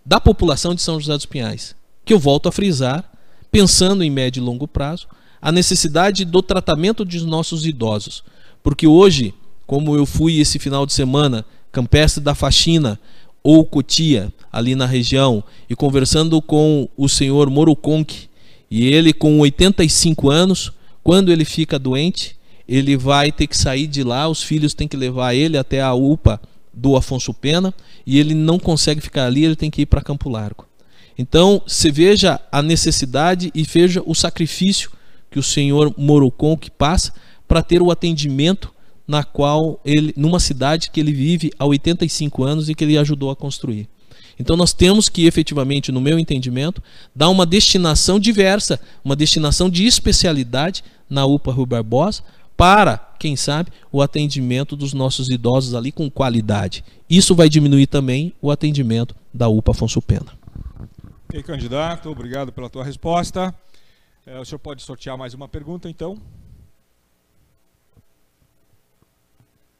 da população de São José dos Pinhais, que eu volto a frisar, pensando em médio e longo prazo, a necessidade do tratamento dos nossos idosos. Porque hoje, como eu fui esse final de semana, Campestre da Faxina ou Cotia, ali na região, e conversando com o senhor Moroconque, e ele com 85 anos, quando ele fica doente, ele vai ter que sair de lá, os filhos têm que levar ele até a UPA do Afonso Pena, e ele não consegue ficar ali, ele tem que ir para Campo Largo. Então, você veja a necessidade e veja o sacrifício que o senhor Moroconque passa para ter o atendimento na qual ele, numa cidade que ele vive há 85 anos e que ele ajudou a construir. Então nós temos que efetivamente, no meu entendimento, dar uma destinação diversa, uma destinação de especialidade na UPA Rui Barbosa, para, quem sabe, o atendimento dos nossos idosos ali com qualidade. Isso vai diminuir também o atendimento da UPA Afonso Pena. Ok, candidato, obrigado pela tua resposta. O senhor pode sortear mais uma pergunta, então?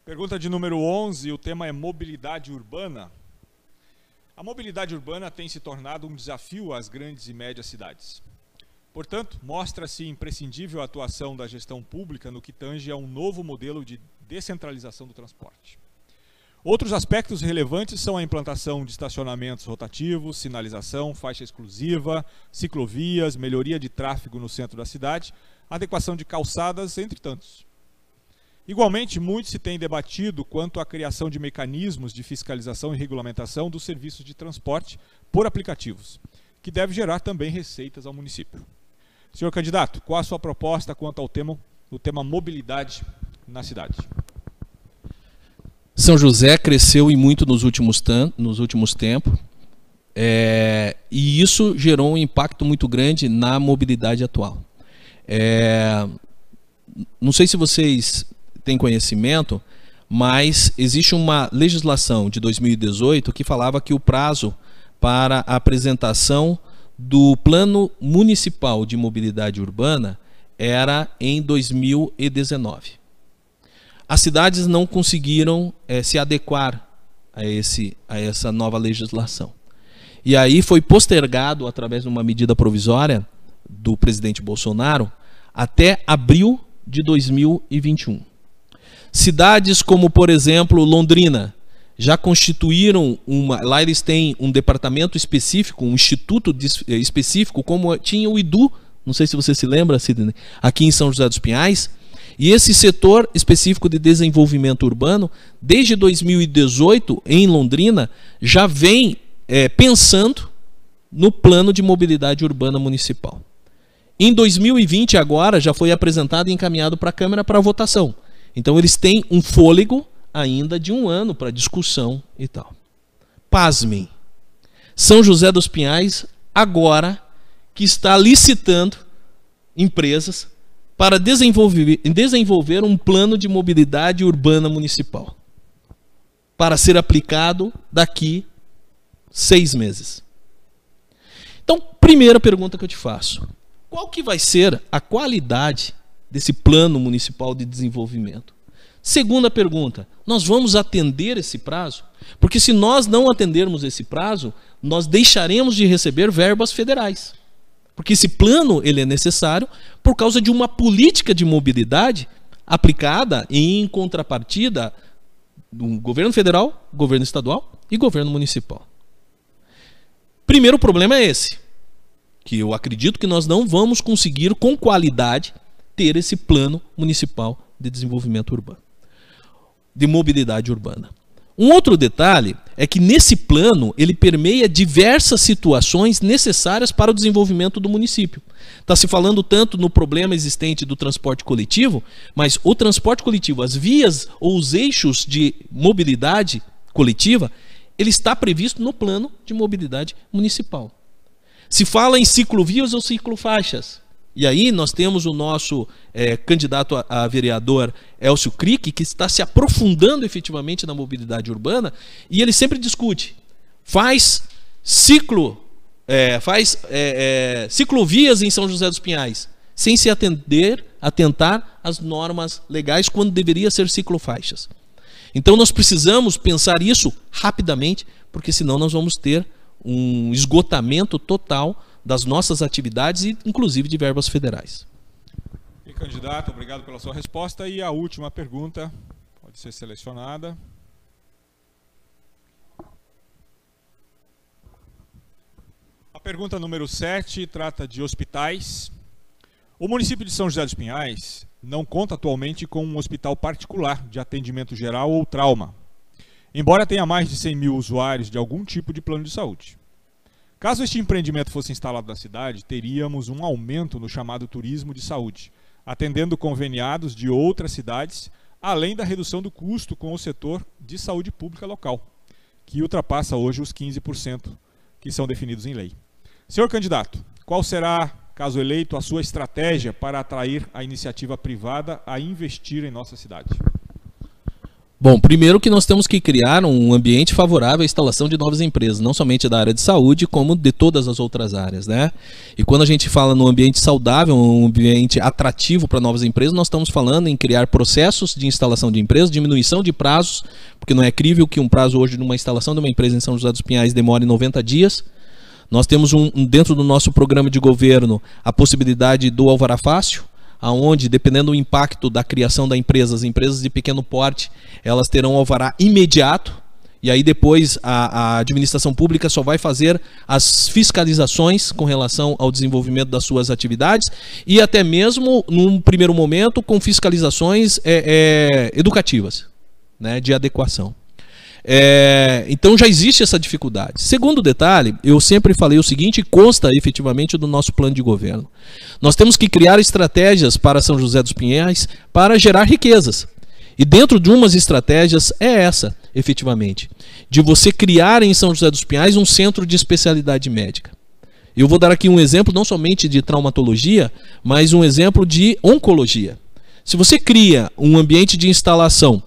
Pergunta de número 11, o tema é mobilidade urbana. A mobilidade urbana tem se tornado um desafio às grandes e médias cidades. Portanto, mostra-se imprescindível a atuação da gestão pública no que tange a um novo modelo de descentralização do transporte. Outros aspectos relevantes são a implantação de estacionamentos rotativos, sinalização, faixa exclusiva, ciclovias, melhoria de tráfego no centro da cidade, adequação de calçadas, entre tantos. Igualmente, muito se tem debatido quanto à criação de mecanismos de fiscalização e regulamentação dos serviços de transporte por aplicativos, que deve gerar também receitas ao município. Senhor candidato, qual a sua proposta quanto ao tema mobilidade na cidade? São José cresceu e muito nos últimos tempos, e isso gerou um impacto muito grande na mobilidade atual. Não sei se vocês têm conhecimento, mas existe uma legislação de 2018 que falava que o prazo para a apresentação do Plano Municipal de Mobilidade Urbana era em 2019. As cidades não conseguiram se adequar a essa nova legislação. E aí foi postergado, através de uma medida provisória do presidente Bolsonaro, até abril de 2021. Cidades como, por exemplo, Londrina, já constituíram lá eles têm um departamento específico, um instituto específico, como tinha o IDU, não sei se você se lembra, Sidney, aqui em São José dos Pinhais, e esse setor específico de desenvolvimento urbano, desde 2018, em Londrina, já vem pensando no plano de mobilidade urbana municipal. Em 2020, agora, já foi apresentado e encaminhado para a Câmara para votação. Então eles têm um fôlego ainda de 1 ano para discussão e tal. Pasmem, São José dos Pinhais agora que está licitando empresas para desenvolver um plano de mobilidade urbana municipal para ser aplicado daqui 6 meses. Então, primeira pergunta que eu te faço: qual que vai ser a qualidade desse plano municipal de desenvolvimento? Segunda pergunta, nós vamos atender esse prazo? Porque se nós não atendermos esse prazo, nós deixaremos de receber verbas federais. Porque esse plano ele é necessário por causa de uma política de mobilidade aplicada em contrapartida do governo federal, governo estadual e governo municipal. Primeiro problema é esse, que eu acredito que nós não vamos conseguir com qualidade ter esse plano municipal de desenvolvimento urbano, de mobilidade urbana. Um outro detalhe é que nesse plano ele permeia diversas situações necessárias para o desenvolvimento do município. Está se falando tanto no problema existente do transporte coletivo, mas o transporte coletivo, as vias ou os eixos de mobilidade coletiva, ele está previsto no plano de mobilidade municipal. Se fala em ciclovias ou ciclofaixas. E aí nós temos o nosso candidato a vereador Elcio Crick, que está se aprofundando efetivamente na mobilidade urbana, e ele sempre discute, faz ciclovias em São José dos Pinhais, sem se atentar às normas legais, quando deveria ser ciclofaixas. Então nós precisamos pensar isso rapidamente, porque senão nós vamos ter um esgotamento total das nossas atividades e inclusive de verbas federais. E candidato, obrigado pela sua resposta. E a última pergunta pode ser selecionada. A pergunta número 7 trata de hospitais. O município de São José dos Pinhais não conta atualmente com um hospital particular de atendimento geral ou trauma, embora tenha mais de 100 mil usuários de algum tipo de plano de saúde. Caso este empreendimento fosse instalado na cidade, teríamos um aumento no chamado turismo de saúde, atendendo conveniados de outras cidades, além da redução do custo com o setor de saúde pública local, que ultrapassa hoje os 15% que são definidos em lei. Senhor candidato, qual será caso eleito, a sua estratégia para atrair a iniciativa privada a investir em nossa cidade? Bom, primeiro que nós temos que criar um ambiente favorável à instalação de novas empresas, não somente da área de saúde, como de todas as outras áreas, né? E quando a gente fala no ambiente saudável, um ambiente atrativo para novas empresas, nós estamos falando em criar processos de instalação de empresas, diminuição de prazos, porque não é crível que um prazo hoje de uma instalação de uma empresa em São José dos Pinhais demore 90 dias. Nós temos dentro do nosso programa de governo a possibilidade do alvará fácil, aonde, dependendo do impacto da criação da empresa, as empresas de pequeno porte, elas terão alvará imediato, e aí depois a administração pública só vai fazer as fiscalizações com relação ao desenvolvimento das suas atividades, e até mesmo, num primeiro momento, com fiscalizações educativas, né, de adequação. Então já existe essa dificuldade. Segundo detalhe, eu sempre falei o seguinte, consta efetivamente do nosso plano de governo. Nós temos que criar estratégias para São José dos Pinhais para gerar riquezas. E dentro de umas estratégias é essa, efetivamente, de você criar em São José dos Pinhais um centro de especialidade médica. Eu vou dar aqui um exemplo não somente de traumatologia, mas um exemplo de oncologia. Se você cria um ambiente de instalação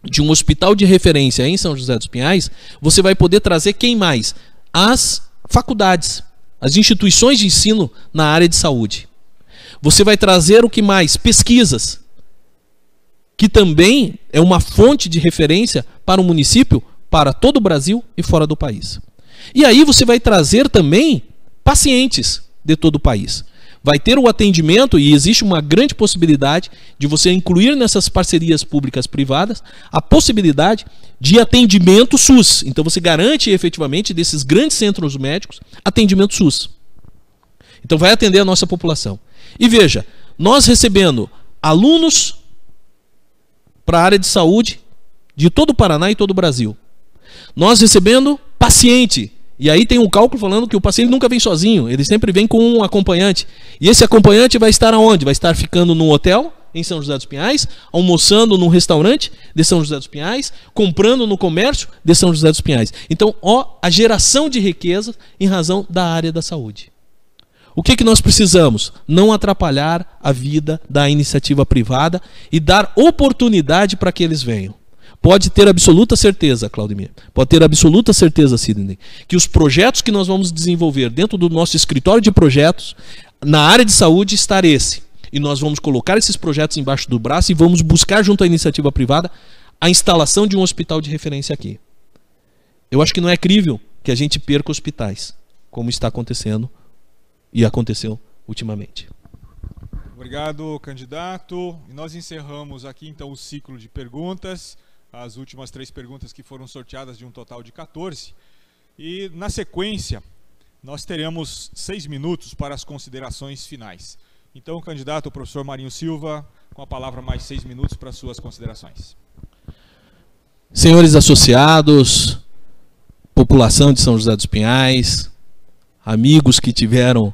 de um hospital de referência em São José dos Pinhais, você vai poder trazer quem mais? As faculdades, as instituições de ensino na área de saúde. Você vai trazer o que mais? Pesquisas, que também é uma fonte de referência para o município, para todo o Brasil e fora do país. E aí você vai trazer também pacientes de todo o país. Vai ter o atendimento, e existe uma grande possibilidade de você incluir nessas parcerias públicas-privadas a possibilidade de atendimento SUS. Então você garante efetivamente desses grandes centros médicos atendimento SUS. Então vai atender a nossa população. E veja, nós recebendo alunos para a área de saúde de todo o Paraná e todo o Brasil. Nós recebendo paciente. E aí tem um cálculo falando que o paciente nunca vem sozinho, ele sempre vem com um acompanhante. E esse acompanhante vai estar aonde? Vai estar ficando num hotel em São José dos Pinhais, almoçando num restaurante de São José dos Pinhais, comprando no comércio de São José dos Pinhais. Então, a geração de riqueza em razão da área da saúde. O que nós precisamos? Não atrapalhar a vida da iniciativa privada e dar oportunidade para que eles venham. Pode ter absoluta certeza, Claudemir, pode ter absoluta certeza, Sidney, que os projetos que nós vamos desenvolver dentro do nosso escritório de projetos, na área de saúde, está esse. E nós vamos colocar esses projetos embaixo do braço e vamos buscar junto à iniciativa privada a instalação de um hospital de referência aqui. Eu acho que não é crível que a gente perca hospitais, como está acontecendo e aconteceu ultimamente. Obrigado, candidato. E nós encerramos aqui então o ciclo de perguntas. As últimas 3 perguntas que foram sorteadas de um total de 14. E na sequência, nós teremos 6 minutos para as considerações finais. Então, candidato, o professor Marinho Silva, com a palavra mais 6 minutos para suas considerações. Senhores associados, população de São José dos Pinhais, amigos que tiveram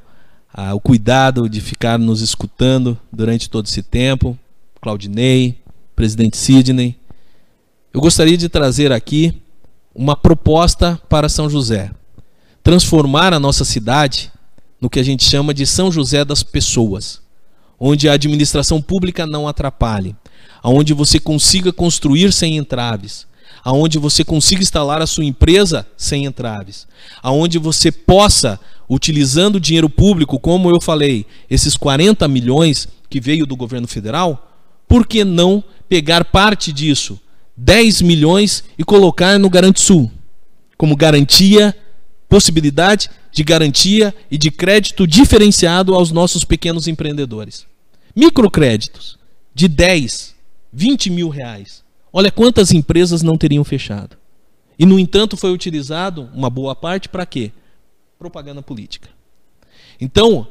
o cuidado de ficar nos escutando durante todo esse tempo, Claudinei, presidente Sidney, eu gostaria de trazer aqui uma proposta para São José. Transformar a nossa cidade no que a gente chama de São José das pessoas, onde a administração pública não atrapalhe, onde você consiga construir sem entraves, onde você consiga instalar a sua empresa sem entraves, onde você possa, utilizando o dinheiro público, como eu falei, esses 40 milhões que veio do governo federal, por que não pegar parte disso, 10 milhões, e colocar no GaranteSul, como garantia, possibilidade de garantia e de crédito diferenciado aos nossos pequenos empreendedores. Microcréditos de 10, 20 mil reais. Olha quantas empresas não teriam fechado. E, no entanto, foi utilizado uma boa parte para quê? Propaganda política. Então,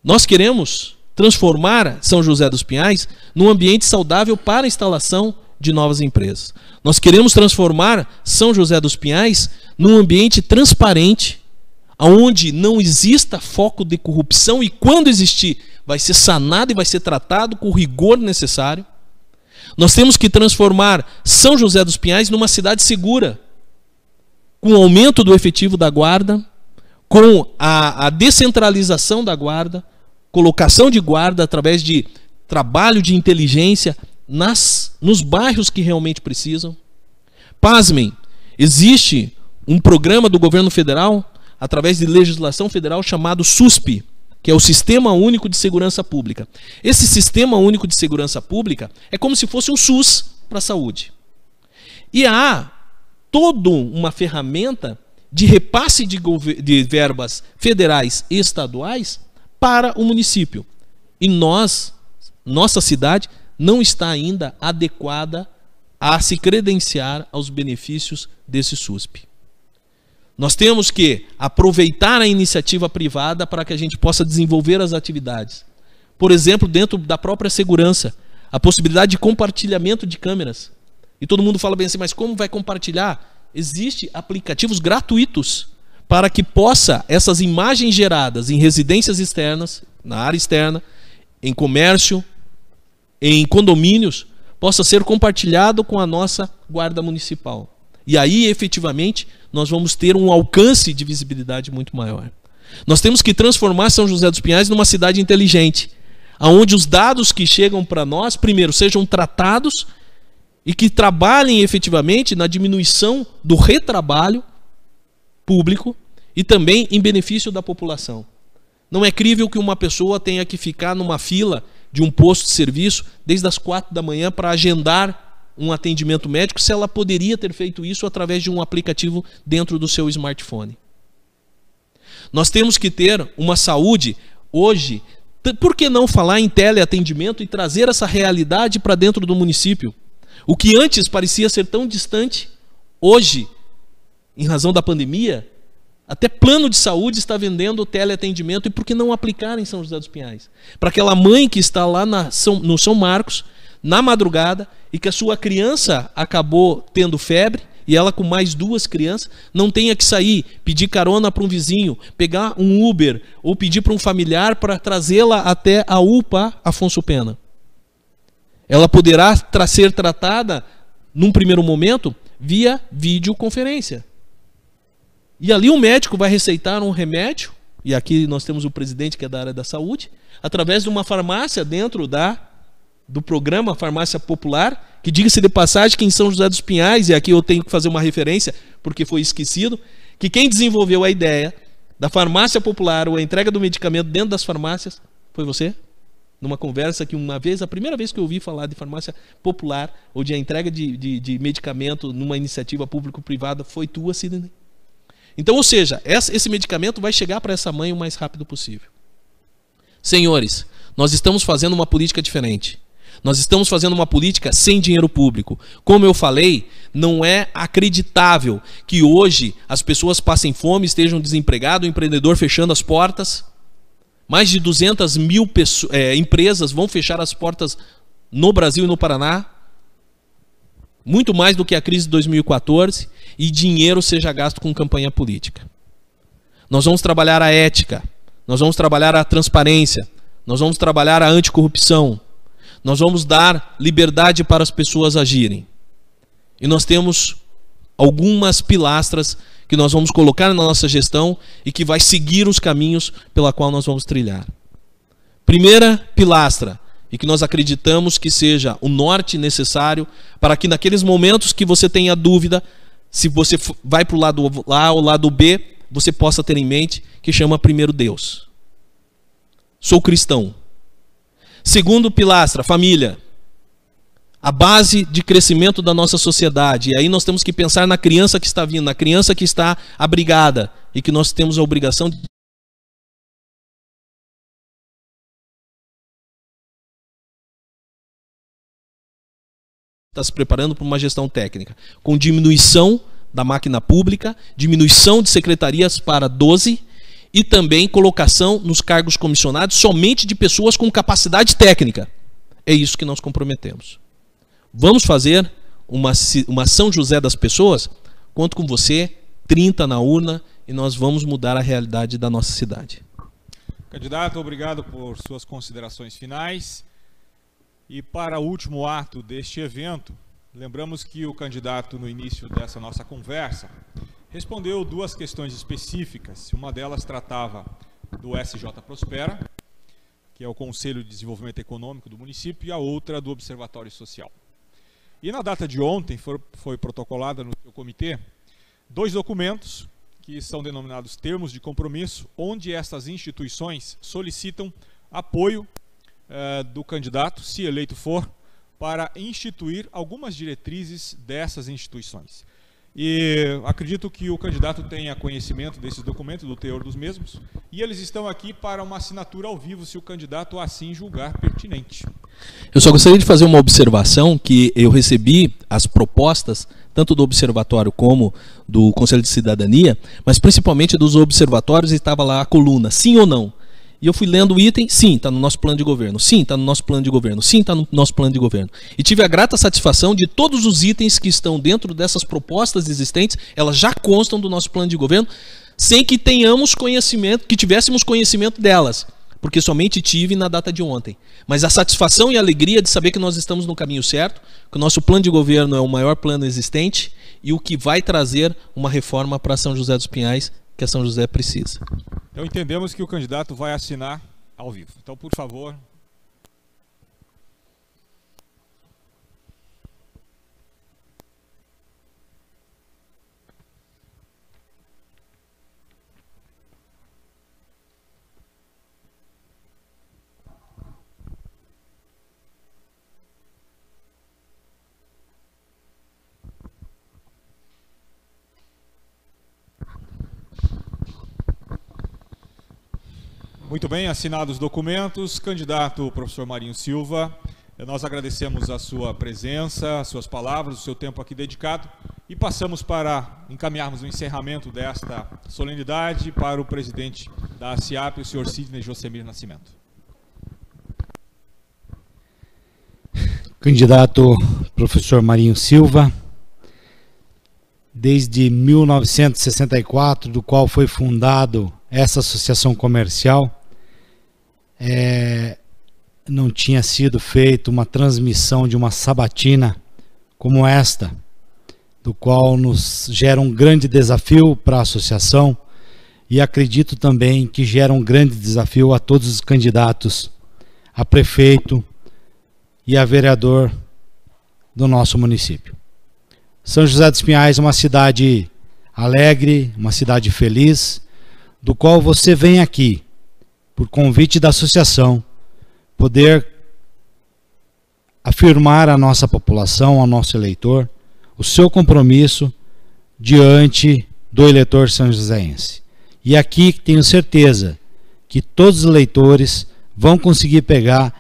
nós queremos transformar São José dos Pinhais num ambiente saudável para a instalação de novas empresas. Nós queremos transformar São José dos Pinhais num ambiente transparente, onde não exista foco de corrupção, e quando existir, vai ser sanado e vai ser tratado com o rigor necessário. Nós temos que transformar São José dos Pinhais numa cidade segura, com o aumento do efetivo da guarda, com a descentralização da guarda, colocação de guarda através de trabalho de inteligência nos bairros que realmente precisam. Pasmem, existe um programa do governo federal, através de legislação federal, chamado SUSP, que é o Sistema Único de Segurança Pública. Esse Sistema Único de Segurança Pública é como se fosse um SUS para a saúde. E há toda uma ferramenta de repasse de verbas federais e estaduais para o município. E nossa cidade não está ainda adequada a se credenciar aos benefícios desse SUSP. Nós temos que aproveitar a iniciativa privada para que a gente possa desenvolver as atividades. Por exemplo, dentro da própria segurança, a possibilidade de compartilhamento de câmeras. E todo mundo fala bem assim, mas como vai compartilhar? Existem aplicativos gratuitos para que possa essas imagens geradas em residências externas, na área externa, em comércio, em condomínios, possa ser compartilhado com a nossa guarda municipal. E aí, efetivamente, nós vamos ter um alcance de visibilidade muito maior. Nós temos que transformar São José dos Pinhais numa cidade inteligente, onde os dados que chegam para nós, primeiro, sejam tratados e que trabalhem efetivamente na diminuição do retrabalho público e também em benefício da população. Não é crível que uma pessoa tenha que ficar numa fila de um posto de serviço desde as 4 da manhã para agendar um atendimento médico, se ela poderia ter feito isso através de um aplicativo dentro do seu smartphone. Nós temos que ter uma saúde hoje. Por que não falar em teleatendimento e trazer essa realidade para dentro do município? O que antes parecia ser tão distante, hoje, em razão da pandemia, até plano de saúde está vendendo teleatendimento. E por que não aplicar em São José dos Pinhais? Para aquela mãe que está lá no São Marcos, na madrugada, e que a sua criança acabou tendo febre, e ela com mais 2 crianças, não tenha que sair, pedir carona para um vizinho, pegar um Uber, ou pedir para um familiar para trazê-la até a UPA Afonso Pena. Ela poderá ser tratada, num primeiro momento, via videoconferência. E ali o médico vai receitar um remédio, e aqui nós temos o presidente que é da área da saúde, através de uma farmácia dentro do programa Farmácia Popular, que, diga-se de passagem, que em São José dos Pinhais, e aqui eu tenho que fazer uma referência, porque foi esquecido, que quem desenvolveu a ideia da farmácia popular, ou a entrega do medicamento dentro das farmácias, foi você? Numa conversa que uma vez, a primeira vez que eu ouvi falar de farmácia popular, ou de a entrega de medicamento numa iniciativa público-privada, foi tua, Sidney. Então, ou seja, esse medicamento vai chegar para essa mãe o mais rápido possível. Senhores, nós estamos fazendo uma política diferente. Nós estamos fazendo uma política sem dinheiro público. Como eu falei, não é acreditável que hoje as pessoas passem fome, estejam desempregados, o empreendedor fechando as portas. Mais de 200 mil empresas vão fechar as portas no Brasil e no Paraná. Muito mais do que a crise de 2014. E dinheiro seja gasto com campanha política. Nós vamos trabalhar a ética. Nós vamos trabalhar a transparência. Nós vamos trabalhar a anticorrupção. Nós vamos dar liberdade para as pessoas agirem. E nós temos algumas pilastras que nós vamos colocar na nossa gestão e que vai seguir os caminhos pela qual nós vamos trilhar. Primeira pilastra, e que nós acreditamos que seja o norte necessário para que naqueles momentos que você tenha dúvida, se você vai para o lado A ou lado B, você possa ter em mente que chama primeiro Deus. Sou cristão. Segundo pilastra, família. A base de crescimento da nossa sociedade. E aí nós temos que pensar na criança que está vindo, na criança que está abrigada. E que nós temos a obrigação de estar se preparando para uma gestão técnica. Com diminuição da máquina pública, diminuição de secretarias para 12 e também colocação nos cargos comissionados somente de pessoas com capacidade técnica. É isso que nós comprometemos. Vamos fazer uma São José das pessoas? Conto com você, 30 na urna, e nós vamos mudar a realidade da nossa cidade. Candidato, obrigado por suas considerações finais. E para o último ato deste evento, lembramos que o candidato, no início dessa nossa conversa, respondeu duas questões específicas. Uma delas tratava do SJ Prospera, que é o Conselho de Desenvolvimento Econômico do município, e a outra do Observatório Social. E na data de ontem foi protocolada no seu comitê 2 documentos que são denominados termos de compromisso, onde essas instituições solicitam apoio do candidato, se eleito for, para instituir algumas diretrizes dessas instituições. E acredito que o candidato tenha conhecimento desses documentos, do teor dos mesmos, e eles estão aqui para uma assinatura ao vivo, se o candidato assim julgar pertinente. Eu só gostaria de fazer uma observação, que eu recebi as propostas, tanto do Observatório como do Conselho de Cidadania, mas principalmente dos observatórios, e estava lá a coluna, sim ou não. E eu fui lendo o item, sim, está no nosso plano de governo, sim, está no nosso plano de governo, sim, está no nosso plano de governo. E tive a grata satisfação de todos os itens que estão dentro dessas propostas existentes, elas já constam do nosso plano de governo, sem que tenhamos conhecimento, que tivéssemos conhecimento delas, porque somente tive na data de ontem. Mas a satisfação e a alegria de saber que nós estamos no caminho certo, que o nosso plano de governo é o maior plano existente e o que vai trazer uma reforma para São José dos Pinhais, que a São José precisa. Então entendemos que o candidato vai assinar ao vivo. Então, por favor. Muito bem, assinados os documentos, candidato professor Marinho Silva, nós agradecemos a sua presença, as suas palavras, o seu tempo aqui dedicado e passamos para encaminharmos o encerramento desta solenidade para o presidente da ASIAP, o senhor Sidney Josemir Nascimento. Candidato professor Marinho Silva, desde 1964, do qual foi fundado essa associação comercial, não tinha sido feita uma transmissão de uma sabatina como esta, do qual nos gera um grande desafio para a associação e acredito também que gera um grande desafio a todos os candidatos a prefeito e a vereador do nosso município. São José dos Pinhais é uma cidade alegre, uma cidade feliz, do qual você vem aqui, por convite da associação, poder afirmar à nossa população, ao nosso eleitor, o seu compromisso diante do eleitor são-joséense. E aqui tenho certeza que todos os eleitores vão conseguir pegar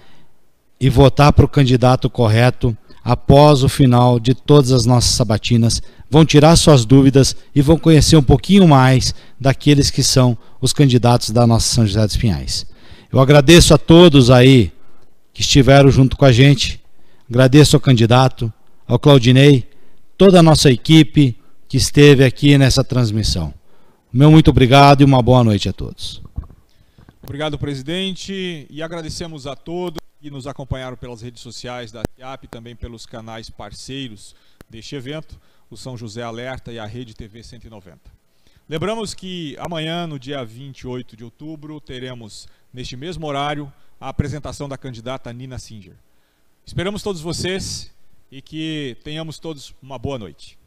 e votar para o candidato correto após o final de todas as nossas sabatinas, vão tirar suas dúvidas e vão conhecer um pouquinho mais daqueles que são os candidatos da nossa São José dos Pinhais. Eu agradeço a todos aí que estiveram junto com a gente, agradeço ao candidato, ao Claudinei, toda a nossa equipe que esteve aqui nessa transmissão. Meu muito obrigado e uma boa noite a todos. Obrigado, presidente, e agradecemos a todos que nos acompanharam pelas redes sociais da ASIAP e também pelos canais parceiros deste evento, o São José Alerta e a Rede TV 190. Lembramos que amanhã, no dia 28 de outubro, teremos, neste mesmo horário, a apresentação da candidata Nina Singer. Esperamos todos vocês e que tenhamos todos uma boa noite.